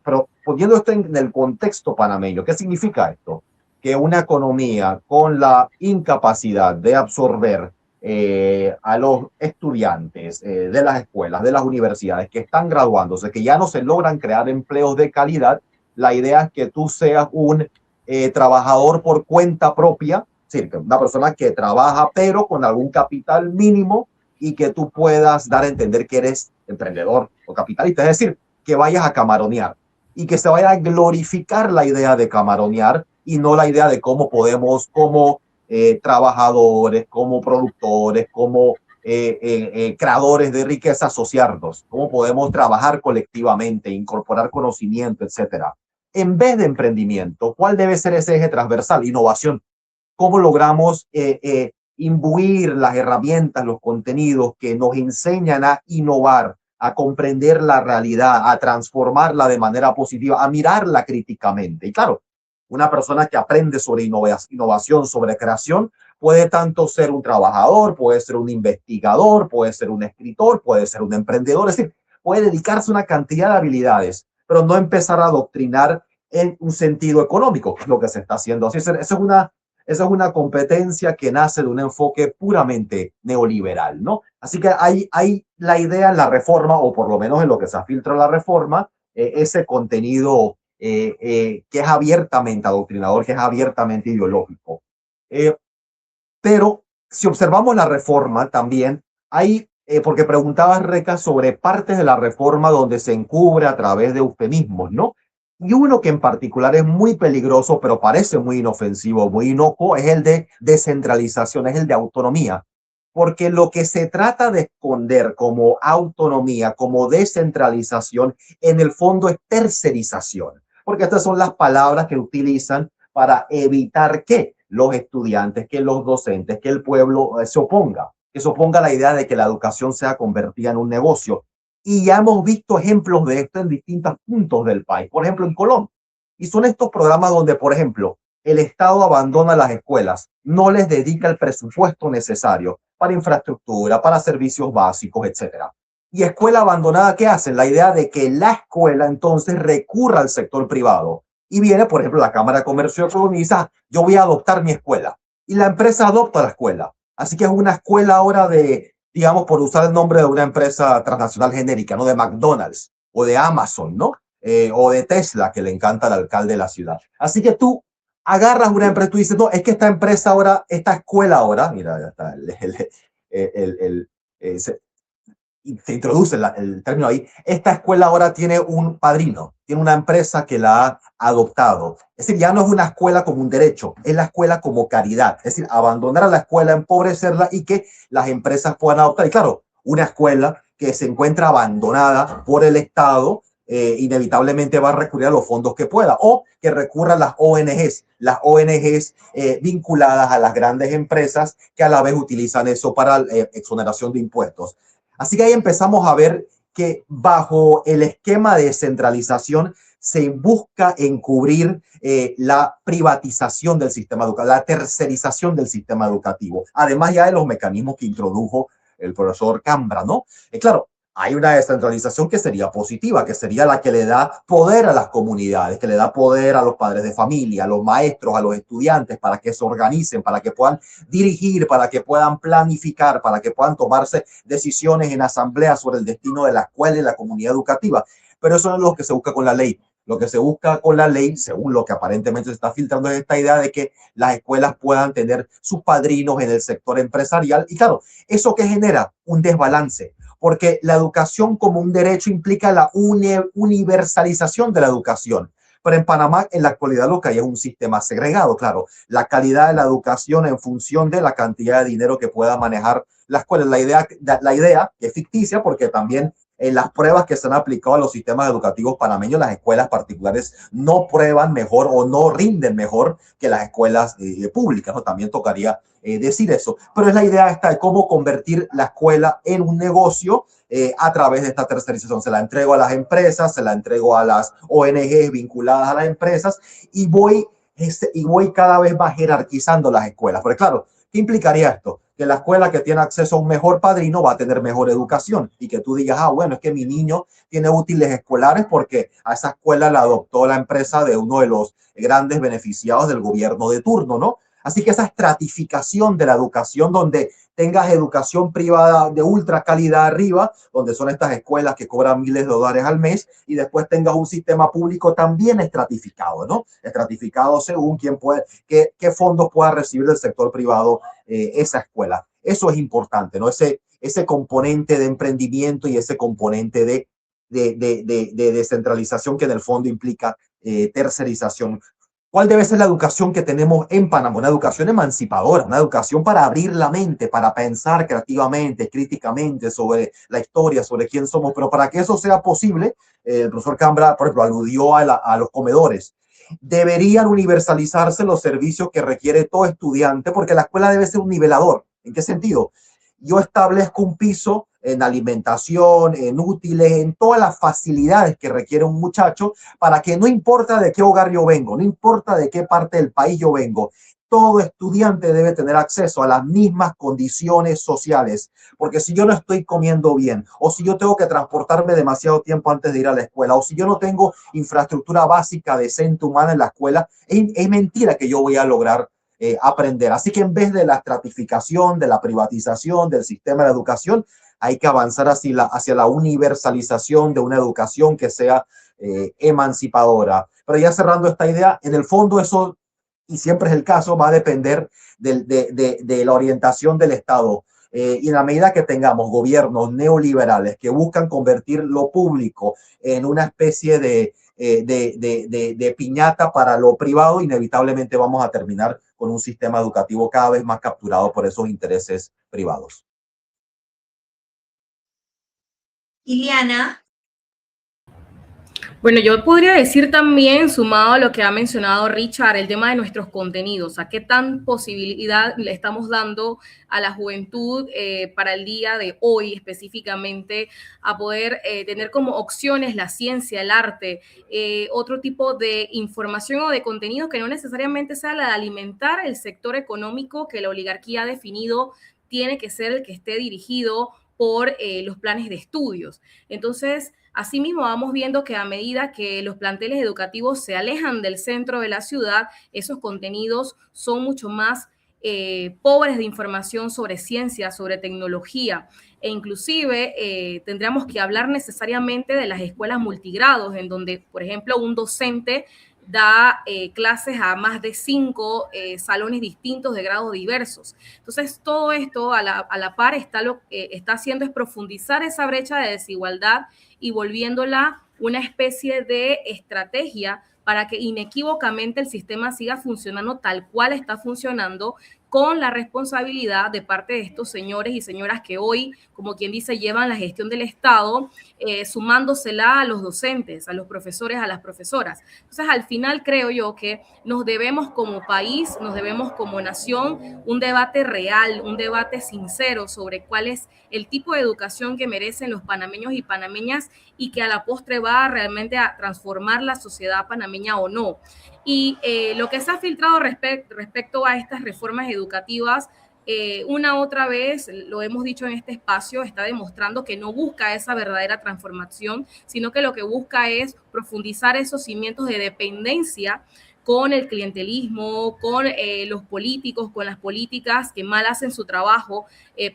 poniendo esto en el contexto panameño, ¿qué significa esto? Que una economía con la incapacidad de absorber a los estudiantes de las escuelas, de las universidades que están graduándose, que ya no se logran crear empleos de calidad, la idea es que tú seas un trabajador por cuenta propia, es decir, una persona que trabaja pero con algún capital mínimo y que tú puedas dar a entender que eres emprendedor o capitalista, es decir, que vayas a camaronear y que se vaya a glorificar la idea de camaronear y no la idea de cómo podemos, como trabajadores, como productores, como creadores de riqueza, asociarnos, cómo podemos trabajar colectivamente, incorporar conocimiento, etcétera. En vez de emprendimiento, ¿cuál debe ser ese eje transversal? Innovación. ¿Cómo logramos imbuir las herramientas, los contenidos que nos enseñan a innovar, a comprender la realidad, a transformarla de manera positiva, a mirarla críticamente? Y claro, una persona que aprende sobre innovación, sobre creación, puede tanto ser un trabajador, puede ser un investigador, puede ser un escritor, puede ser un emprendedor, es decir, puede dedicarse a una cantidad de habilidades, pero no empezar a adoctrinar en un sentido económico, que es lo que se está haciendo. Así esa es una competencia que nace de un enfoque puramente neoliberal, ¿no? Así que hay la idea en la reforma, o por lo menos en lo que se filtra la reforma, ese contenido que es abiertamente adoctrinador, que es abiertamente ideológico. Pero si observamos la reforma también, hay, porque preguntabas, Reca, sobre partes de la reforma donde se encubre a través de eufemismos, ¿no? Y uno que en particular es muy peligroso, pero parece muy inofensivo, muy inocuo, es el de descentralización, es el de autonomía. Porque lo que se trata de esconder como autonomía, como descentralización, en el fondo es tercerización. Porque estas son las palabras que utilizan para evitar que los estudiantes, que los docentes, que el pueblo se oponga a la idea de que la educación sea convertida en un negocio. Y ya hemos visto ejemplos de esto en distintos puntos del país, por ejemplo en Colombia. Y son estos programas donde, por ejemplo, el Estado abandona las escuelas, no les dedica el presupuesto necesario para infraestructura, para servicios básicos, etcétera. Y escuela abandonada, ¿qué hacen? La idea de que la escuela entonces recurra al sector privado. Y viene, por ejemplo, la Cámara de Comercio y dice, yo voy a adoptar mi escuela. Y la empresa adopta la escuela. Así que es una escuela ahora de, digamos, por usar el nombre de una empresa transnacional genérica, ¿no? De McDonald's o de Amazon, ¿no? o de Tesla, que le encanta al alcalde de la ciudad. Así que tú agarras una empresa, tú dices, no, es que esta empresa ahora, esta escuela ahora, mira, ya está, se introduce el término ahí, esta escuela ahora tiene un padrino, tiene una empresa que la ha adoptado. Es decir, ya no es una escuela como un derecho, es la escuela como caridad. Es decir, abandonar a la escuela, empobrecerla y que las empresas puedan adoptar. Y claro, una escuela que se encuentra abandonada por el Estado, inevitablemente va a recurrir a los fondos que pueda o que recurra a las ONGs vinculadas a las grandes empresas que a la vez utilizan eso para exoneración de impuestos. Así que ahí empezamos a ver que bajo el esquema de descentralización se busca encubrir la privatización del sistema educativo, la tercerización del sistema educativo, además ya de los mecanismos que introdujo el profesor Cambra, ¿no? Claro, hay una descentralización que sería positiva, que sería la que le da poder a las comunidades, que le da poder a los padres de familia, a los maestros, a los estudiantes, para que se organicen, para que puedan dirigir, para que puedan planificar, para que puedan tomarse decisiones en asamblea sobre el destino de la escuela y la comunidad educativa. Pero eso no es lo que se busca con la ley. Lo que se busca con la ley, según lo que aparentemente se está filtrando, es esta idea de que las escuelas puedan tener sus padrinos en el sector empresarial. Y claro, ¿eso qué genera? Un desbalance. Porque la educación como un derecho implica la universalización de la educación. Pero en Panamá, en la actualidad, lo que hay es un sistema segregado, claro. La calidad de la educación en función de la cantidad de dinero que pueda manejar la escuela. La idea que es ficticia, porque también en las pruebas que se han aplicado a los sistemas educativos panameños, las escuelas particulares no prueban mejor o no rinden mejor que las escuelas públicas, ¿no? También tocaría decir eso. Pero es la idea esta de cómo convertir la escuela en un negocio a través de esta tercerización. Se la entrego a las empresas, se la entrego a las ONGs vinculadas a las empresas y voy cada vez más jerarquizando las escuelas. Porque claro, ¿qué implicaría esto? Que la escuela que tiene acceso a un mejor padrino va a tener mejor educación y que tú digas, ah, bueno, es que mi niño tiene útiles escolares porque a esa escuela la adoptó la empresa de uno de los grandes beneficiados del gobierno de turno, ¿no? Así que esa estratificación de la educación donde tengas educación privada de ultra calidad arriba, donde son estas escuelas que cobran miles de dólares al mes, y después tengas un sistema público también estratificado, ¿no? Estratificado según quién puede, qué fondos pueda recibir del sector privado esa escuela. Eso es importante, ¿no? Ese componente de emprendimiento y ese componente de descentralización que en el fondo implica tercerización. ¿Cuál debe ser la educación que tenemos en Panamá? Una educación emancipadora, una educación para abrir la mente, para pensar creativamente, críticamente sobre la historia, sobre quién somos. Pero para que eso sea posible, el profesor Cambra, por ejemplo, aludió a los comedores. Deberían universalizarse los servicios que requiere todo estudiante, porque la escuela debe ser un nivelador. ¿En qué sentido? Yo establezco un piso en alimentación, en útiles, en todas las facilidades que requiere un muchacho, para que no importa de qué hogar yo vengo, no importa de qué parte del país yo vengo, todo estudiante debe tener acceso a las mismas condiciones sociales, porque si yo no estoy comiendo bien, o si yo tengo que transportarme demasiado tiempo antes de ir a la escuela, o si yo no tengo infraestructura básica decente humana en la escuela, es mentira que yo voy a lograr aprender. Así que en vez de la estratificación, de la privatización del sistema de educación, hay que avanzar hacia la universalización de una educación que sea emancipadora. Pero ya cerrando esta idea, en el fondo eso, y siempre es el caso, va a depender de la orientación del Estado. Y en la medida que tengamos gobiernos neoliberales que buscan convertir lo público en una especie de piñata para lo privado, inevitablemente vamos a terminar con un sistema educativo cada vez más capturado por esos intereses privados. Iliana. Bueno, yo podría decir también, sumado a lo que ha mencionado Richard, el tema de nuestros contenidos, a qué tan posibilidad le estamos dando a la juventud para el día de hoy específicamente a poder tener como opciones la ciencia, el arte, otro tipo de información o de contenido que no necesariamente sea la de alimentar el sector económico que la oligarquía ha definido tiene que ser el que esté dirigido por los planes de estudios. Entonces, asimismo, vamos viendo que a medida que los planteles educativos se alejan del centro de la ciudad, esos contenidos son mucho más pobres de información sobre ciencia, sobre tecnología, e inclusive tendríamos que hablar necesariamente de las escuelas multigrados, en donde, por ejemplo, un docente da clases a más de 5 salones distintos de grados diversos. Entonces, todo esto a la par lo que está haciendo es profundizar esa brecha de desigualdad y volviéndola una especie de estrategia para que inequívocamente el sistema siga funcionando tal cual está funcionando, con la responsabilidad de parte de estos señores y señoras que hoy, como quien dice, llevan la gestión del Estado, sumándosela a los docentes, a los profesores, a las profesoras. Entonces, al final creo yo que nos debemos como país, nos debemos como nación un debate real, un debate sincero sobre cuál es el tipo de educación que merecen los panameños y panameñas y que a la postre va realmente a transformar la sociedad panameña o no. Y lo que se ha filtrado respecto a estas reformas educativas, una otra vez, lo hemos dicho en este espacio, está demostrando que no busca esa verdadera transformación, sino que lo que busca es profundizar esos cimientos de dependencia con el clientelismo, con los políticos, con las políticas que mal hacen su trabajo,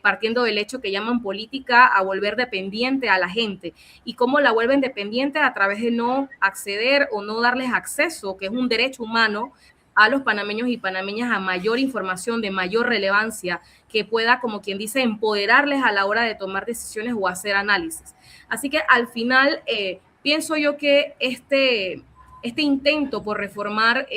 partiendo del hecho que llaman política a volver dependiente a la gente. ¿Y cómo la vuelven dependiente? A través de no acceder o no darles acceso, que es un derecho humano, a los panameños y panameñas a mayor información de mayor relevancia que pueda, como quien dice, empoderarles a la hora de tomar decisiones o hacer análisis. Así que al final pienso yo que este intento por reformar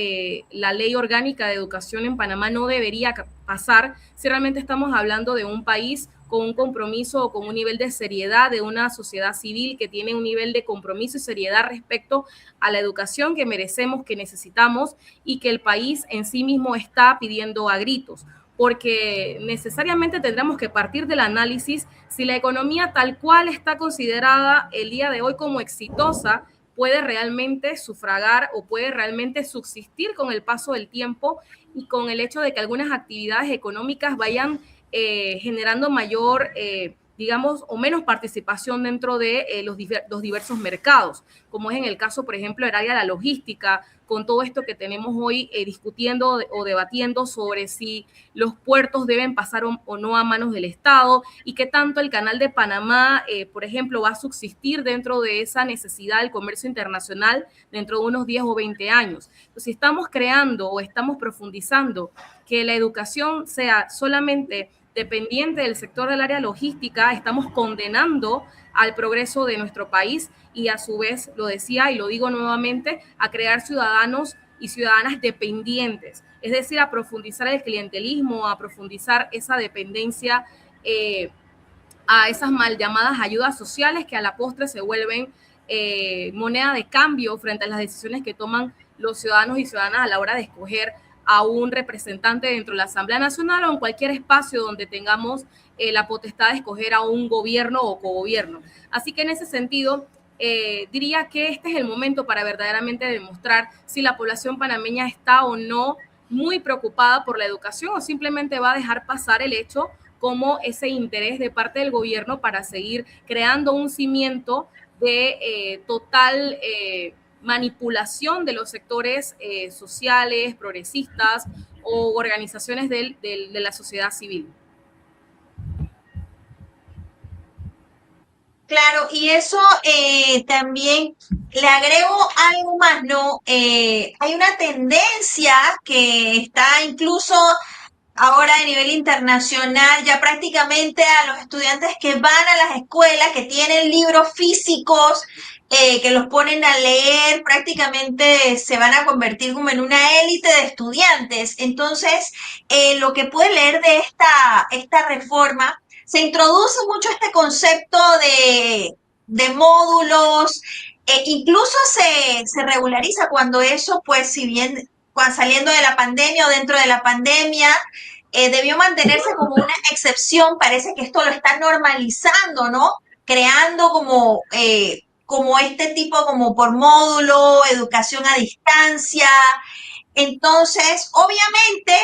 la ley orgánica de educación en Panamá no debería pasar si realmente estamos hablando de un país con un compromiso o con un nivel de seriedad, de una sociedad civil que tiene un nivel de compromiso y seriedad respecto a la educación que merecemos, que necesitamos y que el país en sí mismo está pidiendo a gritos. Porque necesariamente tendremos que partir del análisis si la economía tal cual está considerada el día de hoy como exitosa puede realmente sufragar o puede realmente subsistir con el paso del tiempo y con el hecho de que algunas actividades económicas vayan generando mayor, digamos, o menos participación dentro de los diversos mercados, como es en el caso, por ejemplo, del área de la logística, con todo esto que tenemos hoy discutiendo o debatiendo sobre si los puertos deben pasar o no a manos del Estado y qué tanto el canal de Panamá, por ejemplo, va a subsistir dentro de esa necesidad del comercio internacional dentro de unos 10 o 20 años. Entonces, si estamos creando o estamos profundizando que la educación sea solamente dependiente del sector del área logística, estamos condenando al progreso de nuestro país y a su vez, lo decía y lo digo nuevamente, a crear ciudadanos y ciudadanas dependientes, es decir, a profundizar el clientelismo, a profundizar esa dependencia a esas mal llamadas ayudas sociales que a la postre se vuelven moneda de cambio frente a las decisiones que toman los ciudadanos y ciudadanas a la hora de escoger a un representante dentro de la Asamblea Nacional o en cualquier espacio donde tengamos la potestad de escoger a un gobierno o cogobierno. Así que en ese sentido, diría que este es el momento para verdaderamente demostrar si la población panameña está o no muy preocupada por la educación o simplemente va a dejar pasar el hecho como ese interés de parte del gobierno para seguir creando un cimiento de total manipulación de los sectores sociales, progresistas o organizaciones de la sociedad civil. Claro, y eso también le agrego algo más, ¿no? Hay una tendencia que está incluso ahora a nivel internacional, ya prácticamente a los estudiantes que van a las escuelas, que tienen libros físicos, que los ponen a leer, prácticamente se van a convertir como en una élite de estudiantes. Entonces, lo que puede leer de esta reforma, se introduce mucho este concepto de módulos, incluso se regulariza cuando eso, pues, si bien saliendo de la pandemia o dentro de la pandemia, debió mantenerse como una excepción. Parece que esto lo está normalizando, ¿no? Creando como este tipo, como por módulo, educación a distancia. Entonces, obviamente,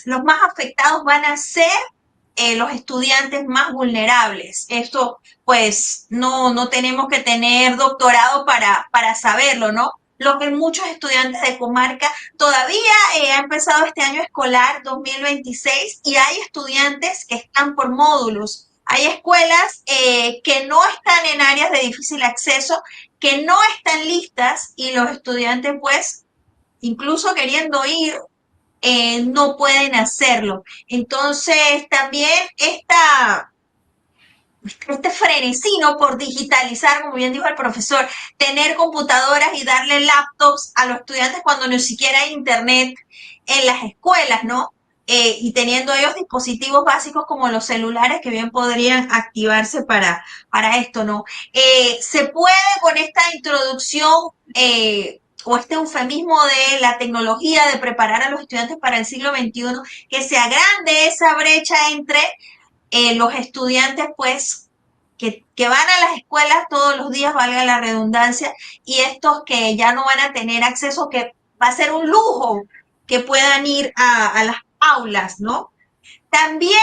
los más afectados van a ser los estudiantes más vulnerables. Esto, pues, no tenemos que tener doctorado para saberlo, ¿no? lo que muchos estudiantes de comarca todavía ha empezado este año escolar 2026 y hay estudiantes que están por módulos. Hay escuelas que no están en áreas de difícil acceso, que no están listas y los estudiantes pues incluso queriendo ir no pueden hacerlo. Entonces también este frenesí, ¿no?, por digitalizar, como bien dijo el profesor, tener computadoras y darle laptops a los estudiantes cuando ni siquiera hay internet en las escuelas, ¿no? Y teniendo ellos dispositivos básicos como los celulares que bien podrían activarse para esto, ¿no? Se puede con esta introducción o este eufemismo de la tecnología, de preparar a los estudiantes para el siglo XXI, que se agrande esa brecha entre los estudiantes, pues, que van a las escuelas todos los días, valga la redundancia, y estos que ya no van a tener acceso, que va a ser un lujo que puedan ir a las aulas, ¿no? También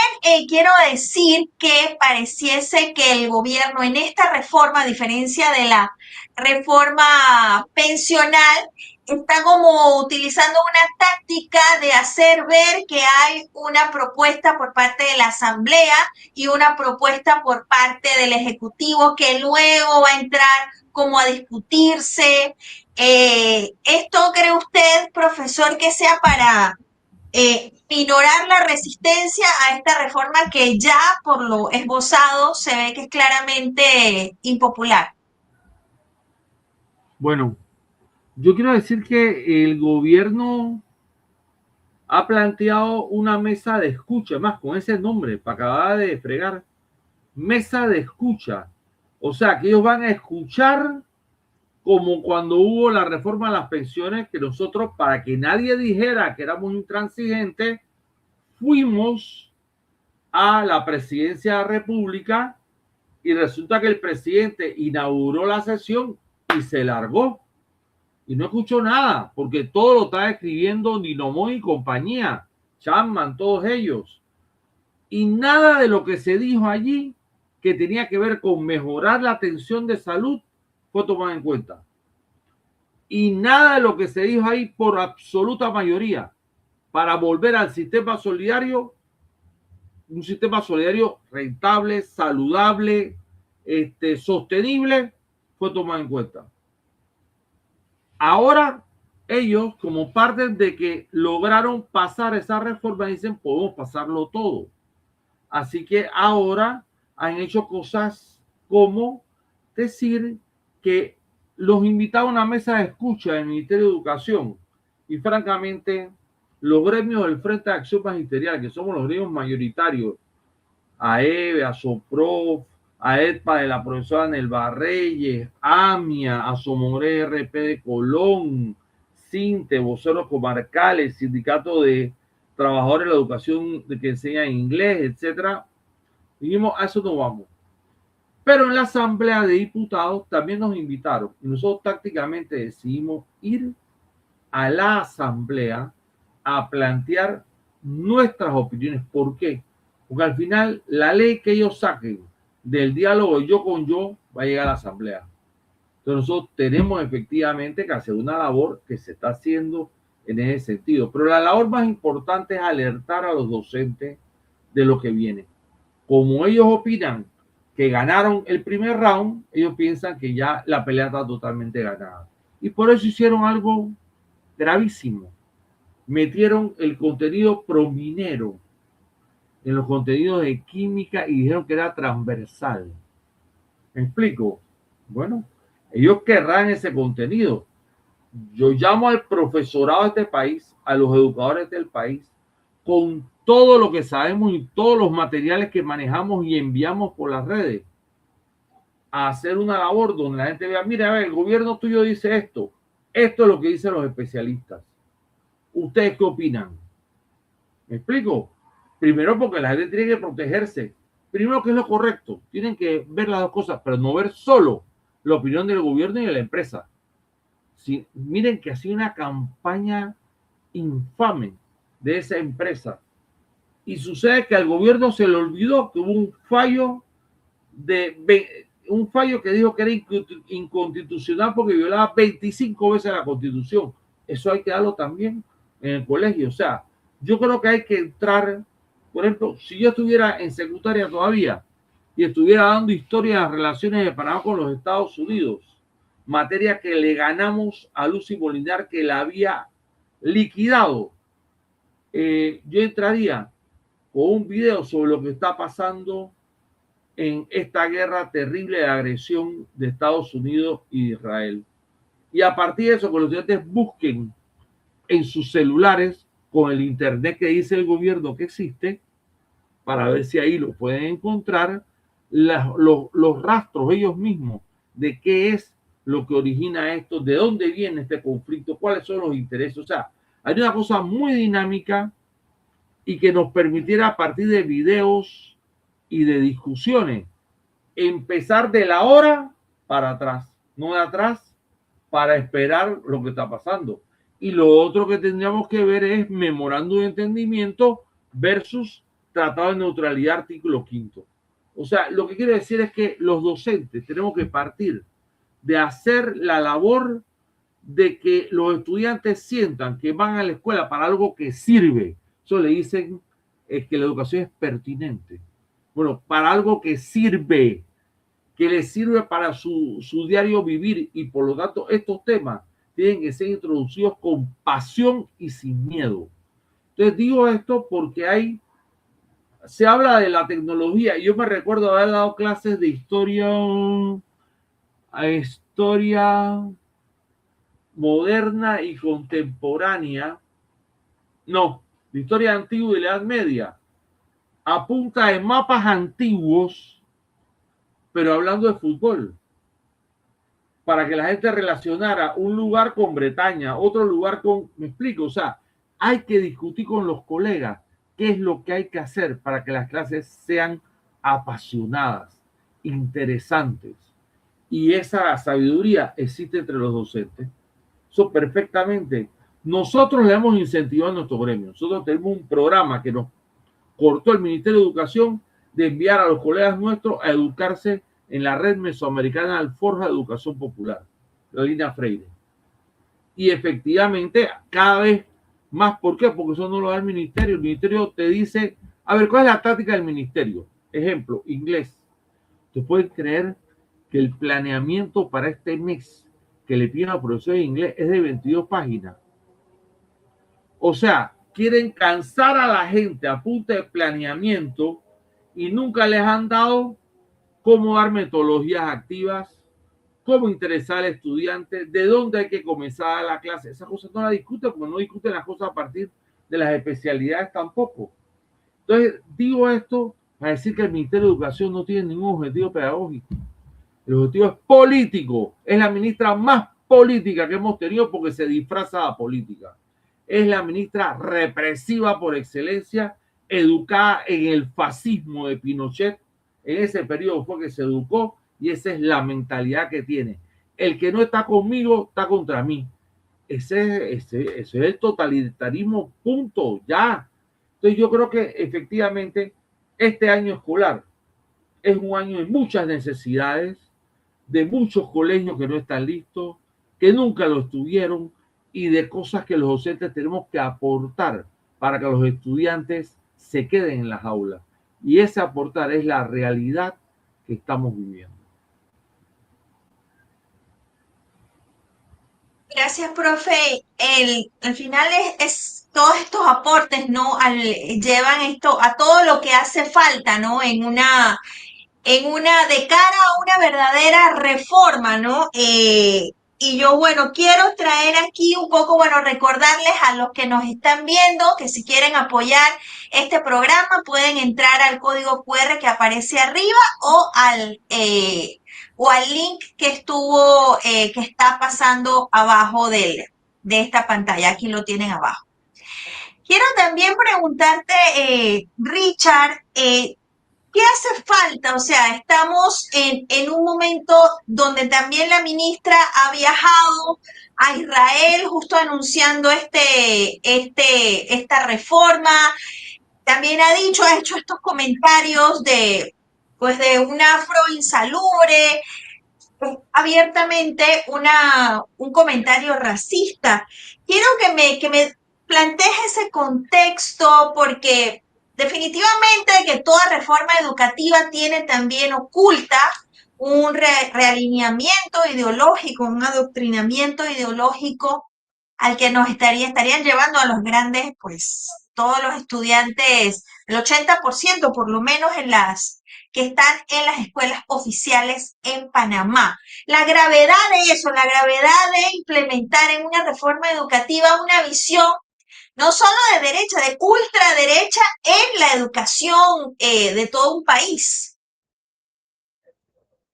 quiero decir que pareciese que el gobierno en esta reforma, a diferencia de la reforma pensional, está como utilizando una táctica de hacer ver que hay una propuesta por parte de la Asamblea y una propuesta por parte del Ejecutivo que luego va a entrar como a discutirse. ¿Esto cree usted, profesor, que sea para minorar la resistencia a esta reforma que ya por lo esbozado se ve que es claramente impopular? Bueno, yo quiero decir que el gobierno ha planteado una mesa de escucha, más con ese nombre, para acabar de fregar, mesa de escucha. O sea, que ellos van a escuchar como cuando hubo la reforma a las pensiones, que nosotros, para que nadie dijera que éramos intransigentes, fuimos a la presidencia de la República y resulta que el presidente inauguró la sesión y se largó. Y no escuchó nada, porque todo lo está escribiendo Ninomón y compañía, Chapman, todos ellos. Y nada de lo que se dijo allí que tenía que ver con mejorar la atención de salud fue tomado en cuenta. Y nada de lo que se dijo ahí por absoluta mayoría para volver al sistema solidario, un sistema solidario rentable, saludable, sostenible, fue tomado en cuenta. Ahora ellos, como parte de que lograron pasar esa reforma, dicen, podemos pasarlo todo. Así que ahora han hecho cosas como decir que los invitaron a una mesa de escucha del Ministerio de Educación. Y francamente, los gremios del Frente de Acción Magisterial, que somos los gremios mayoritarios, AEBE, ASOPROF, AEDPA de la profesora Nelva Reyes, AMIA, ASOMORE RP de Colón, CINTE, voceros comarcales, sindicato de trabajadores de la educación que enseñan inglés, etcétera, dijimos, a eso no vamos. Pero en la Asamblea de Diputados también nos invitaron y nosotros tácticamente decidimos ir a la Asamblea a plantear nuestras opiniones. ¿Por qué? Porque al final la ley que ellos saquen del diálogo yo con yo va a llegar a la Asamblea. Entonces nosotros tenemos efectivamente que hacer una labor que se está haciendo en ese sentido. Pero la labor más importante es alertar a los docentes de lo que viene. Como ellos opinan que ganaron el primer round, ellos piensan que ya la pelea está totalmente ganada. Y por eso hicieron algo gravísimo. Metieron el contenido prominero en los contenidos de química y dijeron que era transversal. ¿Me explico? Bueno, ellos querrán ese contenido. Yo llamo al profesorado de este país, a los educadores del país, con todo lo que sabemos y todos los materiales que manejamos y enviamos por las redes, a hacer una labor donde la gente vea, mira, a ver, el gobierno tuyo dice esto es lo que dicen los especialistas. ¿Ustedes qué opinan? ¿Me explico? Primero porque la gente tiene que protegerse. Primero, ¿qué es lo correcto? Tienen que ver las dos cosas, pero no ver solo la opinión del gobierno y de la empresa. Sí, miren que ha sido una campaña infame de esa empresa. Y sucede que al gobierno se le olvidó que hubo un fallo un fallo que dijo que era inconstitucional porque violaba 25 veces la Constitución. Eso hay que darlo también en el colegio. O sea, yo creo que hay que entrar, por ejemplo, si yo estuviera en secundaria todavía y estuviera dando historia de las relaciones de Panamá con los Estados Unidos, materia que le ganamos a Lucy Molinar, que la había liquidado, yo entraría con un video sobre lo que está pasando en esta guerra terrible de agresión de Estados Unidos y Israel. Y a partir de eso, que los estudiantes busquen en sus celulares con el internet que dice el gobierno que existe, para ver si ahí lo pueden encontrar, los rastros ellos mismos de qué es lo que origina esto, de dónde viene este conflicto, cuáles son los intereses. O sea, hay una cosa muy dinámica y que nos permitiera a partir de videos y de discusiones empezar de la hora para atrás, no de atrás para esperar lo que está pasando. Y lo otro que tendríamos que ver es memorándum de entendimiento versus tratado de neutralidad artículo 5. O sea, lo que quiero decir es que los docentes tenemos que partir de hacer la labor de que los estudiantes sientan que van a la escuela para algo que sirve. Eso le dicen que la educación es pertinente. Bueno, para algo que sirve, que les sirve para su diario vivir, y por lo tanto estos temas tienen que ser introducidos con pasión y sin miedo. Entonces digo esto porque se habla de la tecnología, y yo me recuerdo haber dado clases de historia moderna y contemporánea, no, de historia antigua y la Edad Media, a punta de mapas antiguos, pero hablando de fútbol, para que la gente relacionara un lugar con Bretaña, otro lugar con, me explico, o sea, hay que discutir con los colegas qué es lo que hay que hacer para que las clases sean apasionadas, interesantes, y esa sabiduría existe entre los docentes. Eso perfectamente. Nosotros le hemos incentivado a nuestro gremio. Nosotros tenemos un programa que nos cortó el Ministerio de Educación de enviar a los colegas nuestros a educarse en la red mesoamericana Alforja de Educación Popular, la línea Freire. Y efectivamente, cada vez más, ¿por qué? Porque eso no lo da el ministerio. El ministerio te dice, a ver, ¿cuál es la táctica del ministerio? Ejemplo, inglés. ¿Te pueden creer que el planeamiento para este mes que le piden a profesores de inglés es de 22 páginas? O sea, quieren cansar a la gente a punta de planeamiento y nunca les han dado cómo dar metodologías activas, cómo interesar al estudiante, de dónde hay que comenzar la clase. Esas cosas no las discuten, como no discuten las cosas a partir de las especialidades tampoco. Entonces, digo esto para decir que el Ministerio de Educación no tiene ningún objetivo pedagógico. El objetivo es político. Es la ministra más política que hemos tenido porque se disfraza de política. Es la ministra represiva por excelencia, educada en el fascismo de Pinochet. En ese periodo fue que se educó y esa es la mentalidad que tiene. El que no está conmigo está contra mí. Ese es el totalitarismo, punto, ya. Entonces yo creo que efectivamente este año escolar es un año de muchas necesidades, de muchos colegios que no están listos, que nunca lo estuvieron, y de cosas que los docentes tenemos que aportar para que los estudiantes se queden en las aulas. Y ese aportar es la realidad que estamos viviendo. Gracias, profe. Al final es todos estos aportes, ¿no? Llevan esto a todo lo que hace falta, ¿no? De cara a una verdadera reforma, ¿no? Y yo, bueno, quiero traer aquí un poco, bueno, recordarles a los que nos están viendo que si quieren apoyar este programa pueden entrar al código QR que aparece arriba o al link que que está pasando abajo de esta pantalla. Aquí lo tienen abajo. Quiero también preguntarte, Richard, ¿qué hace falta? O sea, estamos en un momento donde también la ministra ha viajado a Israel justo anunciando esta reforma. También ha hecho estos comentarios pues de un afro insalubre, abiertamente un comentario racista. Quiero que me plantees ese contexto porque definitivamente que toda reforma educativa tiene también oculta un realineamiento ideológico, un adoctrinamiento ideológico al que nos estarían llevando a los grandes, pues todos los estudiantes, el 80% por lo menos en las que están en las escuelas oficiales en Panamá. La gravedad de eso, la gravedad de implementar en una reforma educativa una visión no solo de derecha, de ultraderecha en la educación de todo un país.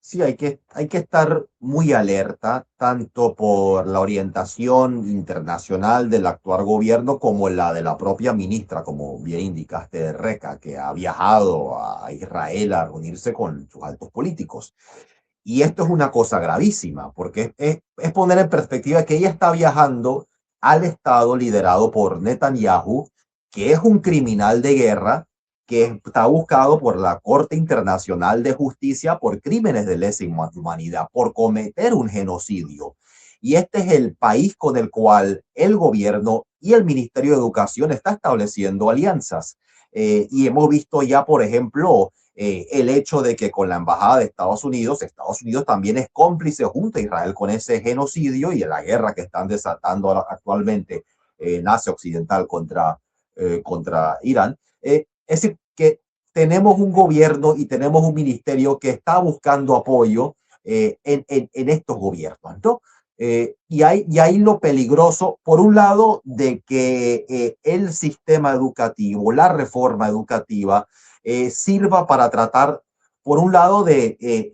Sí, hay que estar muy alerta, tanto por la orientación internacional del actual gobierno como la de la propia ministra, como bien indicaste, Reca, que ha viajado a Israel a reunirse con sus altos políticos. Y esto es una cosa gravísima, porque es poner en perspectiva que ella está viajando al Estado liderado por Netanyahu, que es un criminal de guerra, que está buscado por la Corte Internacional de Justicia por crímenes de lesa humanidad, por cometer un genocidio. Y este es el país con el cual el gobierno y el Ministerio de Educación está estableciendo alianzas. Y hemos visto ya, por ejemplo, el hecho de que con la embajada de Estados Unidos también es cómplice junto a Israel con ese genocidio y en la guerra que están desatando actualmente en Asia Occidental contra Irán. Es decir, que tenemos un gobierno y tenemos un ministerio que está buscando apoyo en estos gobiernos, ¿no? Y ahí lo peligroso, por un lado, de que el sistema educativo, la reforma educativa, sirva para tratar, por un lado, de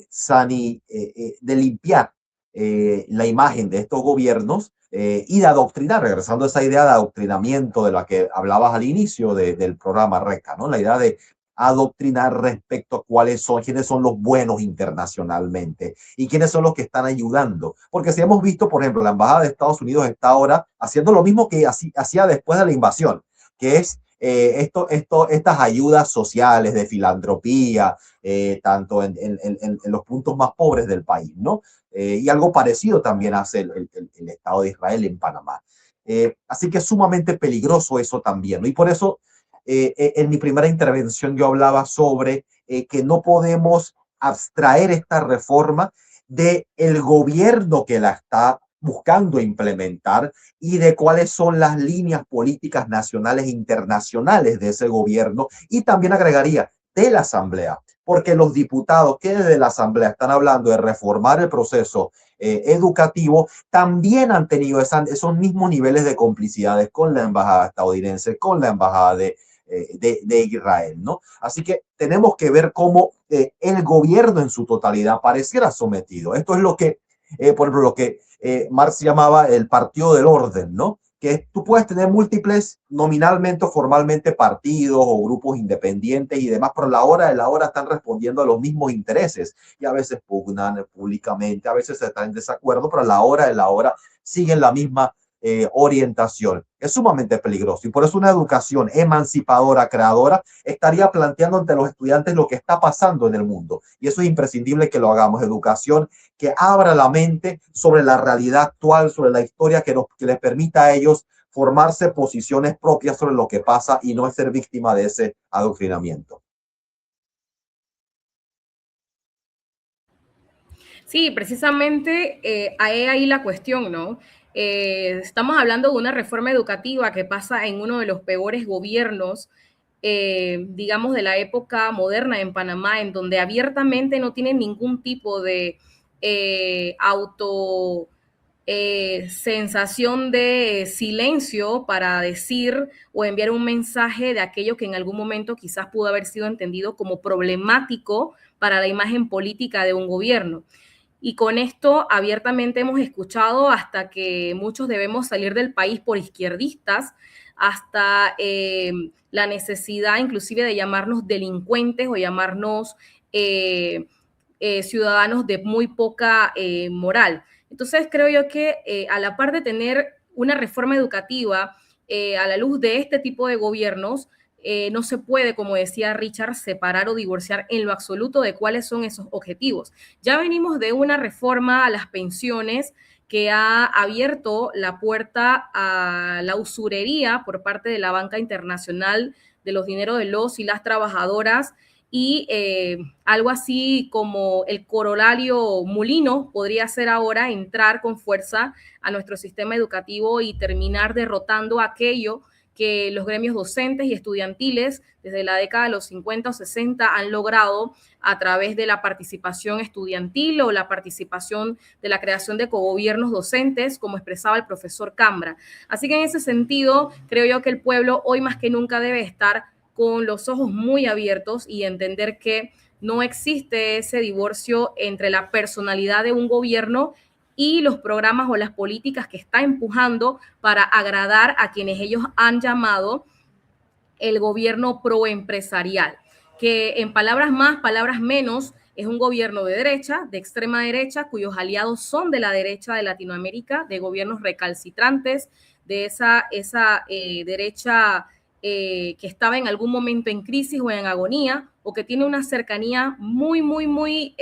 limpiar la imagen de estos gobiernos y de adoctrinar, regresando a esa idea de adoctrinamiento de la que hablabas al inicio del programa RECA, ¿no? La idea de adoctrinar respecto a quiénes son los buenos internacionalmente y quiénes son los que están ayudando. Porque si hemos visto, por ejemplo, la Embajada de Estados Unidos está ahora haciendo lo mismo que hacía después de la invasión, que es estas ayudas sociales de filantropía, tanto en los puntos más pobres del país, ¿no? Y algo parecido también hace el Estado de Israel en Panamá. Así que es sumamente peligroso eso también, ¿no? Y por eso en mi primera intervención yo hablaba sobre que no podemos abstraer esta reforma del gobierno que la está buscando implementar y de cuáles son las líneas políticas nacionales e internacionales de ese gobierno, y también agregaría de la Asamblea, porque los diputados que desde la Asamblea están hablando de reformar el proceso educativo también han tenido esos mismos niveles de complicidades con la embajada estadounidense, con la embajada de Israel, ¿no? Así que tenemos que ver cómo el gobierno en su totalidad pareciera sometido. Esto es lo que, por ejemplo, lo que Marx llamaba el partido del orden, ¿no? Que tú puedes tener múltiples, nominalmente o formalmente, partidos o grupos independientes y demás, pero a la hora de la hora están respondiendo a los mismos intereses y a veces pugnan públicamente, a veces están en desacuerdo, pero a la hora de la hora siguen la misma orientación. Es sumamente peligroso y por eso una educación emancipadora, creadora, estaría planteando ante los estudiantes lo que está pasando en el mundo, y eso es imprescindible que lo hagamos. Educación que abra la mente sobre la realidad actual, sobre la historia, que les permita a ellos formarse posiciones propias sobre lo que pasa y no ser víctima de ese adoctrinamiento. Sí, precisamente ahí la cuestión, ¿no? Estamos hablando de una reforma educativa que pasa en uno de los peores gobiernos, digamos, de la época moderna en Panamá, en donde abiertamente no tienen ningún tipo de sensación de silencio para decir o enviar un mensaje de aquello que en algún momento quizás pudo haber sido entendido como problemático para la imagen política de un gobierno. Y con esto abiertamente hemos escuchado hasta que muchos debemos salir del país por izquierdistas, hasta la necesidad inclusive de llamarnos delincuentes o llamarnos ciudadanos de muy poca moral. Entonces creo yo que a la par de tener una reforma educativa a la luz de este tipo de gobiernos, no se puede, como decía Richard, separar o divorciar en lo absoluto de cuáles son esos objetivos. Ya venimos de una reforma a las pensiones que ha abierto la puerta a la usurería por parte de la banca internacional de los dineros de los y las trabajadoras, y algo así como el corolario Mulino podría ser ahora entrar con fuerza a nuestro sistema educativo y terminar derrotando aquello que los gremios docentes y estudiantiles desde la década de los 50 o 60 han logrado a través de la participación estudiantil o la participación de la creación de cogobiernos docentes, como expresaba el profesor Cambra. Así que en ese sentido, creo yo que el pueblo hoy más que nunca debe estar con los ojos muy abiertos y entender que no existe ese divorcio entre la personalidad de un gobierno y los programas o las políticas que está empujando para agradar a quienes ellos han llamado el gobierno proempresarial, que en palabras más, palabras menos, es un gobierno de derecha, de extrema derecha, cuyos aliados son de la derecha de Latinoamérica, de gobiernos recalcitrantes, de esa derecha que estaba en algún momento en crisis o en agonía, o que tiene una cercanía muy,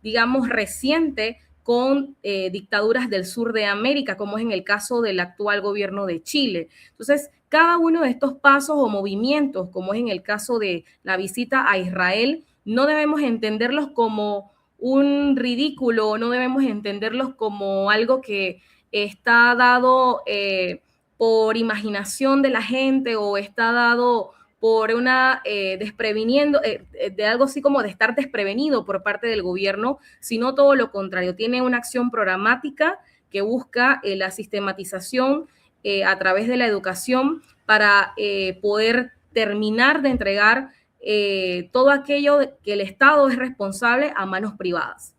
digamos, reciente con dictaduras del sur de América, como es en el caso del actual gobierno de Chile. Entonces, cada uno de estos pasos o movimientos, como es en el caso de la visita a Israel, no debemos entenderlos como un ridículo, no debemos entenderlos como algo que está dado por imaginación de la gente o está dado por una despreviniendo, de algo así como de estar desprevenido por parte del gobierno, sino todo lo contrario. Tiene una acción programática que busca la sistematización a través de la educación para poder terminar de entregar todo aquello que el Estado es responsable a manos privadas.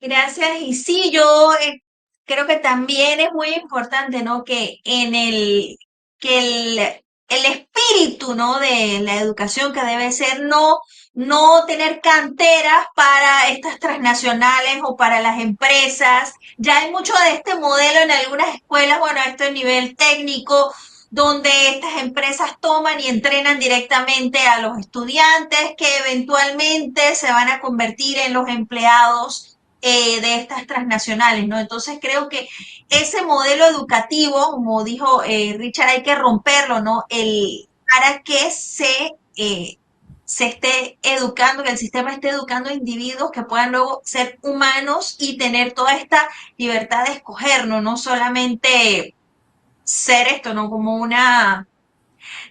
Gracias. Y sí, yo creo que también es muy importante, ¿no? Que el espíritu, ¿no? De la educación que debe ser no tener canteras para estas transnacionales o para las empresas. Ya hay mucho de este modelo en algunas escuelas, bueno, esto a nivel técnico, donde estas empresas toman y entrenan directamente a los estudiantes que eventualmente se van a convertir en los empleados de estas transnacionales, ¿no? Entonces creo que ese modelo educativo, como dijo Richard, hay que romperlo, ¿no? Para que se esté educando, que el sistema esté educando a individuos que puedan luego ser humanos y tener toda esta libertad de escoger, ¿no? No solamente ser esto, ¿no? Como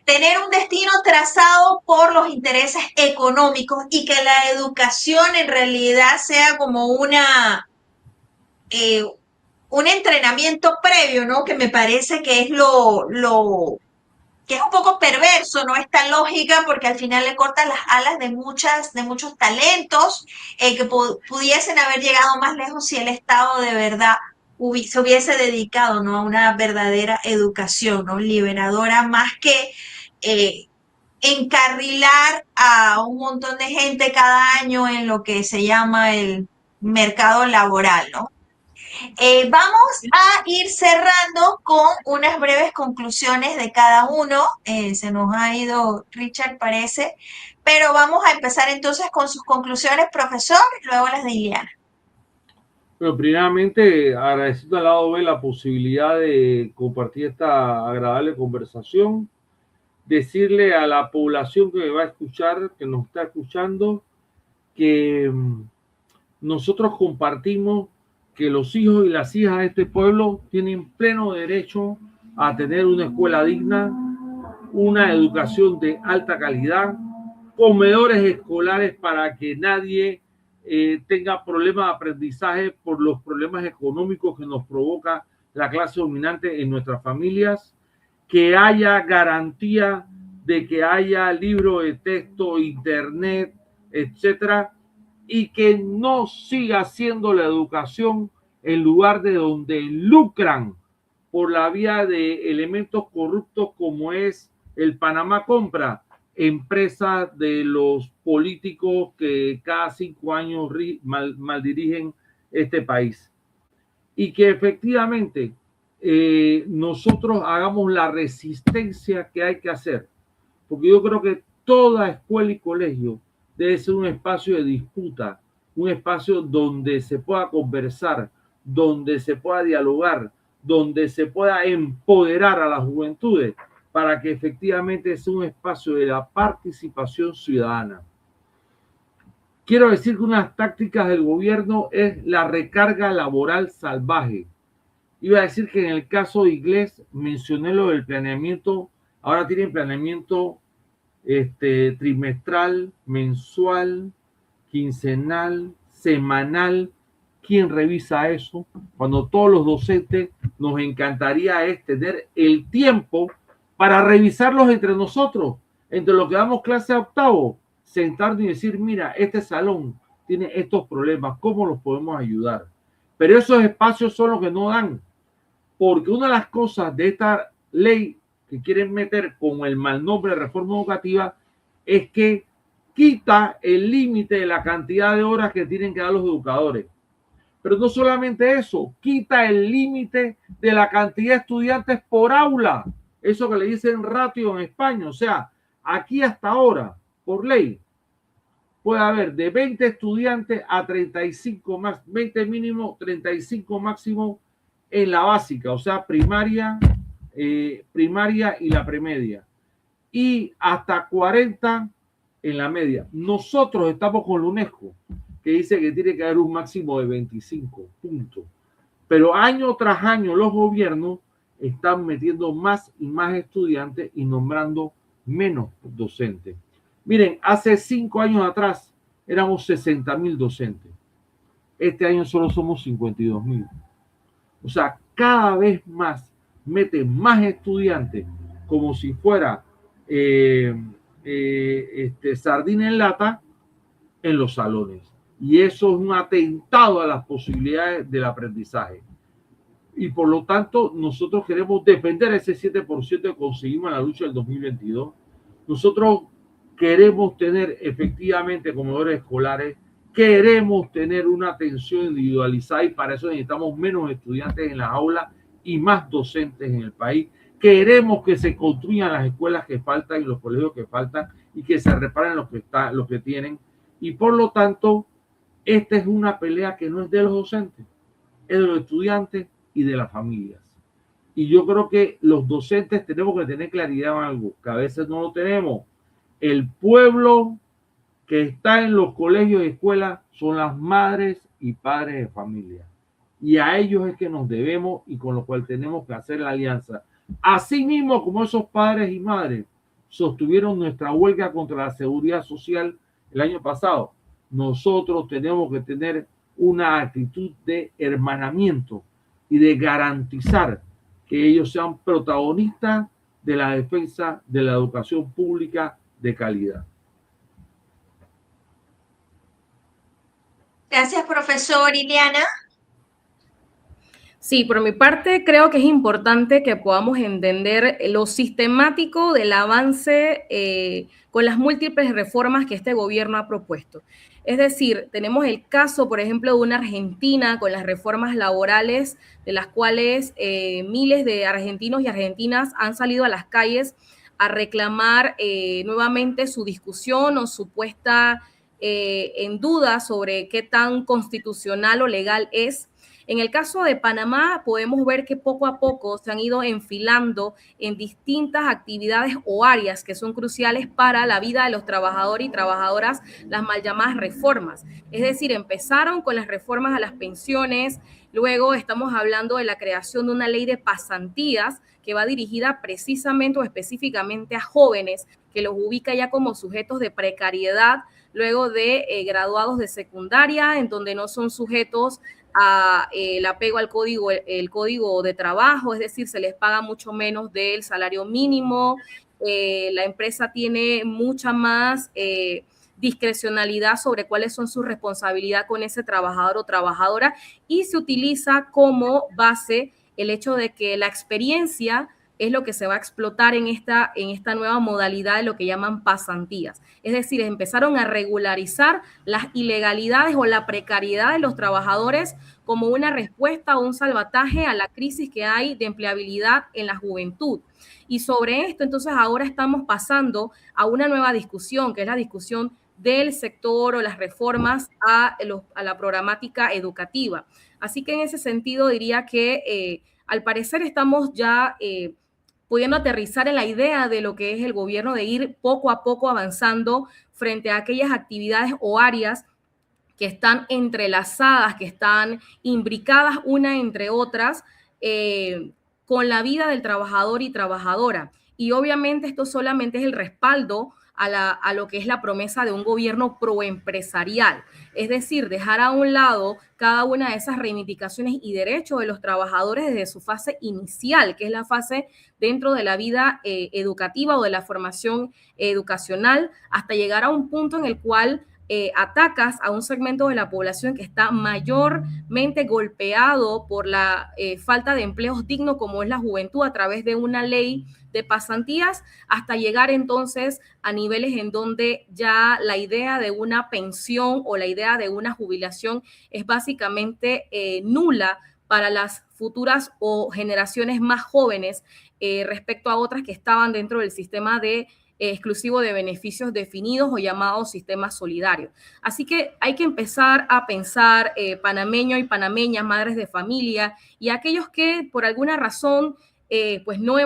tener un destino trazado por los intereses económicos y que la educación en realidad sea como un entrenamiento previo, ¿no? Que me parece que es que es un poco perverso, ¿no? Esta lógica, porque al final le cortan las alas de muchos talentos que pudiesen haber llegado más lejos si el Estado de verdad se hubiese dedicado, ¿no? A una verdadera educación, ¿no? Liberadora, más que encarrilar a un montón de gente cada año en lo que se llama el mercado laboral, ¿no? Vamos a ir cerrando con unas breves conclusiones de cada uno. Se nos ha ido Richard, parece, pero vamos a empezar entonces con sus conclusiones, profesor, y luego las de Ileana. Pero primeramente, agradeciendo al lado B la posibilidad de compartir esta agradable conversación, decirle a la población que me va a escuchar, que nos está escuchando, que nosotros compartimos que los hijos y las hijas de este pueblo tienen pleno derecho a tener una escuela digna, una educación de alta calidad, comedores escolares para que nadie tenga problemas de aprendizaje por los problemas económicos que nos provoca la clase dominante en nuestras familias, que haya garantía de que haya libro de texto, internet, etcétera, y que no siga siendo la educación el lugar de donde lucran por la vía de elementos corruptos como es el Panamá Compra, empresa de los políticos que cada 5 años maldirigen este país. Y que efectivamente nosotros hagamos la resistencia que hay que hacer, porque yo creo que toda escuela y colegio debe ser un espacio de disputa, un espacio donde se pueda conversar, donde se pueda dialogar, donde se pueda empoderar a las juventudes para que efectivamente sea un espacio de la participación ciudadana. Quiero decir que unas tácticas del gobierno es la recarga laboral salvaje. Iba a decir que en el caso de Inglés mencioné lo del planeamiento, ahora tienen planeamiento trimestral, mensual, quincenal, semanal. ¿Quién revisa eso? Cuando todos los docentes nos encantaría es tener el tiempo para revisarlos entre nosotros, entre los que damos clase a octavo, sentarnos y decir, mira, este salón tiene estos problemas, ¿cómo los podemos ayudar? Pero esos espacios son los que no dan, porque una de las cosas de esta ley que quieren meter con el mal nombre de reforma educativa es que quita el límite de la cantidad de horas que tienen que dar los educadores. Pero no solamente eso, quita el límite de la cantidad de estudiantes por aula. Eso que le dicen ratio en España. O sea, aquí hasta ahora, por ley, puede haber de 20 estudiantes a 35 más, 20 mínimo, 35 máximo en la básica, o sea, primaria y la premedia. Y hasta 40 en la media. Nosotros estamos con la UNESCO, que dice que tiene que haber un máximo de 25 puntos. Pero año tras año los gobiernos están metiendo más y más estudiantes y nombrando menos docentes. Miren, hace 5 años atrás éramos 60.000 docentes. Este año solo somos 52.000. O sea, cada vez más meten más estudiantes como si fuera sardina en lata en los salones. Y eso es un atentado a las posibilidades del aprendizaje. Y por lo tanto, nosotros queremos defender ese 7% que conseguimos en la lucha del 2022. Nosotros queremos tener efectivamente comedores escolares, queremos tener una atención individualizada y para eso necesitamos menos estudiantes en las aulas y más docentes en el país. Queremos que se construyan las escuelas que faltan y los colegios que faltan y que se reparen los que tienen. Y por lo tanto, esta es una pelea que no es de los docentes, es de los estudiantes y de las familias. Y yo creo que los docentes tenemos que tener claridad en algo, que a veces no lo tenemos. El pueblo que está en los colegios y escuelas son las madres y padres de familia. Y a ellos es que nos debemos y con lo cual tenemos que hacer la alianza. Así mismo como esos padres y madres sostuvieron nuestra huelga contra la seguridad social el año pasado, nosotros tenemos que tener una actitud de hermanamiento y de garantizar que ellos sean protagonistas de la defensa de la educación pública de calidad. Gracias, profesor. Iliana. Sí, por mi parte creo que es importante que podamos entender lo sistemático del avance con las múltiples reformas que este gobierno ha propuesto. Es decir, tenemos el caso, por ejemplo, de una Argentina con las reformas laborales, de las cuales miles de argentinos y argentinas han salido a las calles a reclamar nuevamente su discusión o su puesta en duda sobre qué tan constitucional o legal es. En el caso de Panamá, podemos ver que poco a poco se han ido enfilando en distintas actividades o áreas que son cruciales para la vida de los trabajadores y trabajadoras, las mal llamadas reformas. Es decir, empezaron con las reformas a las pensiones, luego estamos hablando de la creación de una ley de pasantías que va dirigida precisamente o específicamente a jóvenes, que los ubica ya como sujetos de precariedad, luego de graduados de secundaria, en donde no son sujetos a el apego al código, el código de trabajo, es decir, se les paga mucho menos del salario mínimo, la empresa tiene mucha más discrecionalidad sobre cuáles son sus responsabilidades con ese trabajador o trabajadora y se utiliza como base el hecho de que la experiencia es lo que se va a explotar en esta nueva modalidad de lo que llaman pasantías. Es decir, empezaron a regularizar las ilegalidades o la precariedad de los trabajadores como una respuesta o un salvataje a la crisis que hay de empleabilidad en la juventud. Y sobre esto, entonces, ahora estamos pasando a una nueva discusión, que es la discusión del sector o las reformas a la programática educativa. Así que en ese sentido diría que al parecer estamos ya pudiendo aterrizar en la idea de lo que es el gobierno de ir poco a poco avanzando frente a aquellas actividades o áreas que están entrelazadas, que están imbricadas una entre otras con la vida del trabajador y trabajadora. Y obviamente esto solamente es el respaldo a lo que es la promesa de un gobierno proempresarial, es decir, dejar a un lado cada una de esas reivindicaciones y derechos de los trabajadores desde su fase inicial, que es la fase dentro de la vida educativa o de la formación educacional, hasta llegar a un punto en el cual atacas a un segmento de la población que está mayormente golpeado por la falta de empleos dignos, como es la juventud, a través de una ley de pasantías, hasta llegar entonces a niveles en donde ya la idea de una pensión o la idea de una jubilación es básicamente nula para las futuras o generaciones más jóvenes respecto a otras que estaban dentro del sistema de exclusivo de beneficios definidos o llamados sistemas solidarios. Así que hay que empezar a pensar panameños y panameñas, madres de familia y aquellos que por alguna razón pues no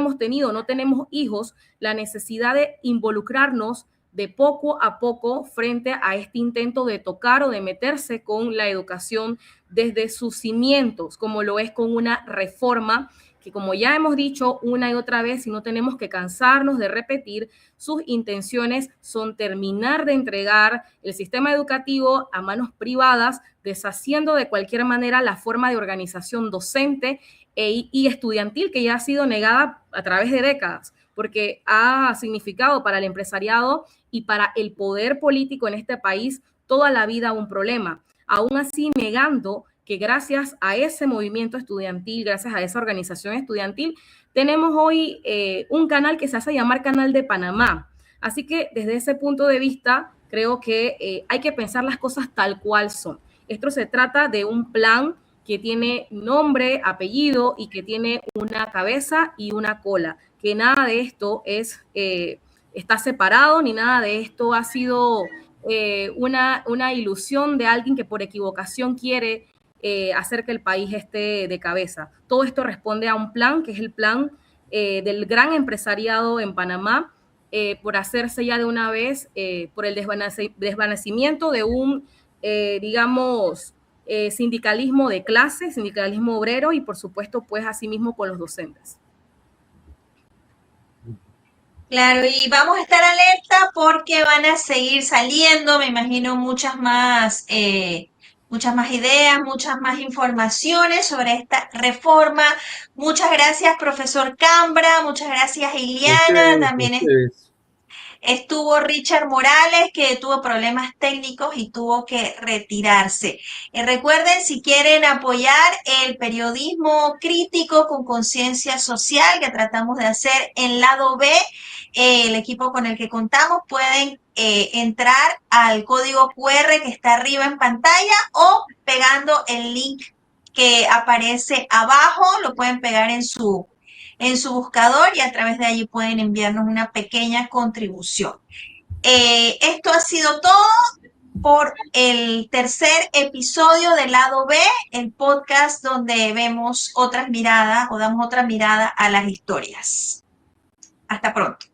tenemos hijos, la necesidad de involucrarnos de poco a poco frente a este intento de tocar o de meterse con la educación desde sus cimientos, como lo es con una reforma que, como ya hemos dicho una y otra vez, y no tenemos que cansarnos de repetir, sus intenciones son terminar de entregar el sistema educativo a manos privadas, deshaciendo de cualquier manera la forma de organización docente y estudiantil que ya ha sido negada a través de décadas, porque ha significado para el empresariado y para el poder político en este país toda la vida un problema. Aún así, negando que gracias a ese movimiento estudiantil, gracias a esa organización estudiantil, tenemos hoy un canal que se hace llamar Canal de Panamá. Así que desde ese punto de vista, creo que hay que pensar las cosas tal cual son. Esto se trata de un plan que tiene nombre, apellido y que tiene una cabeza y una cola, que nada de esto está separado, ni nada de esto ha sido una ilusión de alguien que por equivocación quiere hacer que el país esté de cabeza. Todo esto responde a un plan, que es el plan del gran empresariado en Panamá, por hacerse ya de una vez, por el desvanecimiento de un, digamos, sindicalismo de clase, sindicalismo obrero y por supuesto pues asimismo con los docentes. Claro, y vamos a estar alerta porque van a seguir saliendo, me imagino, muchas más ideas, muchas más informaciones sobre esta reforma. Muchas gracias, profesor Cambra, muchas gracias, Iliana, también estuvo Richard Morales, que tuvo problemas técnicos y tuvo que retirarse. Recuerden, si quieren apoyar el periodismo crítico con conciencia social que tratamos de hacer en Lado B, el equipo con el que contamos, pueden entrar al código QR que está arriba en pantalla o pegando el link que aparece abajo, lo pueden pegar en su buscador y a través de allí pueden enviarnos una pequeña contribución. Esto ha sido todo por el tercer episodio de Lado B, el podcast donde vemos otras miradas o damos otra mirada a las historias. Hasta pronto.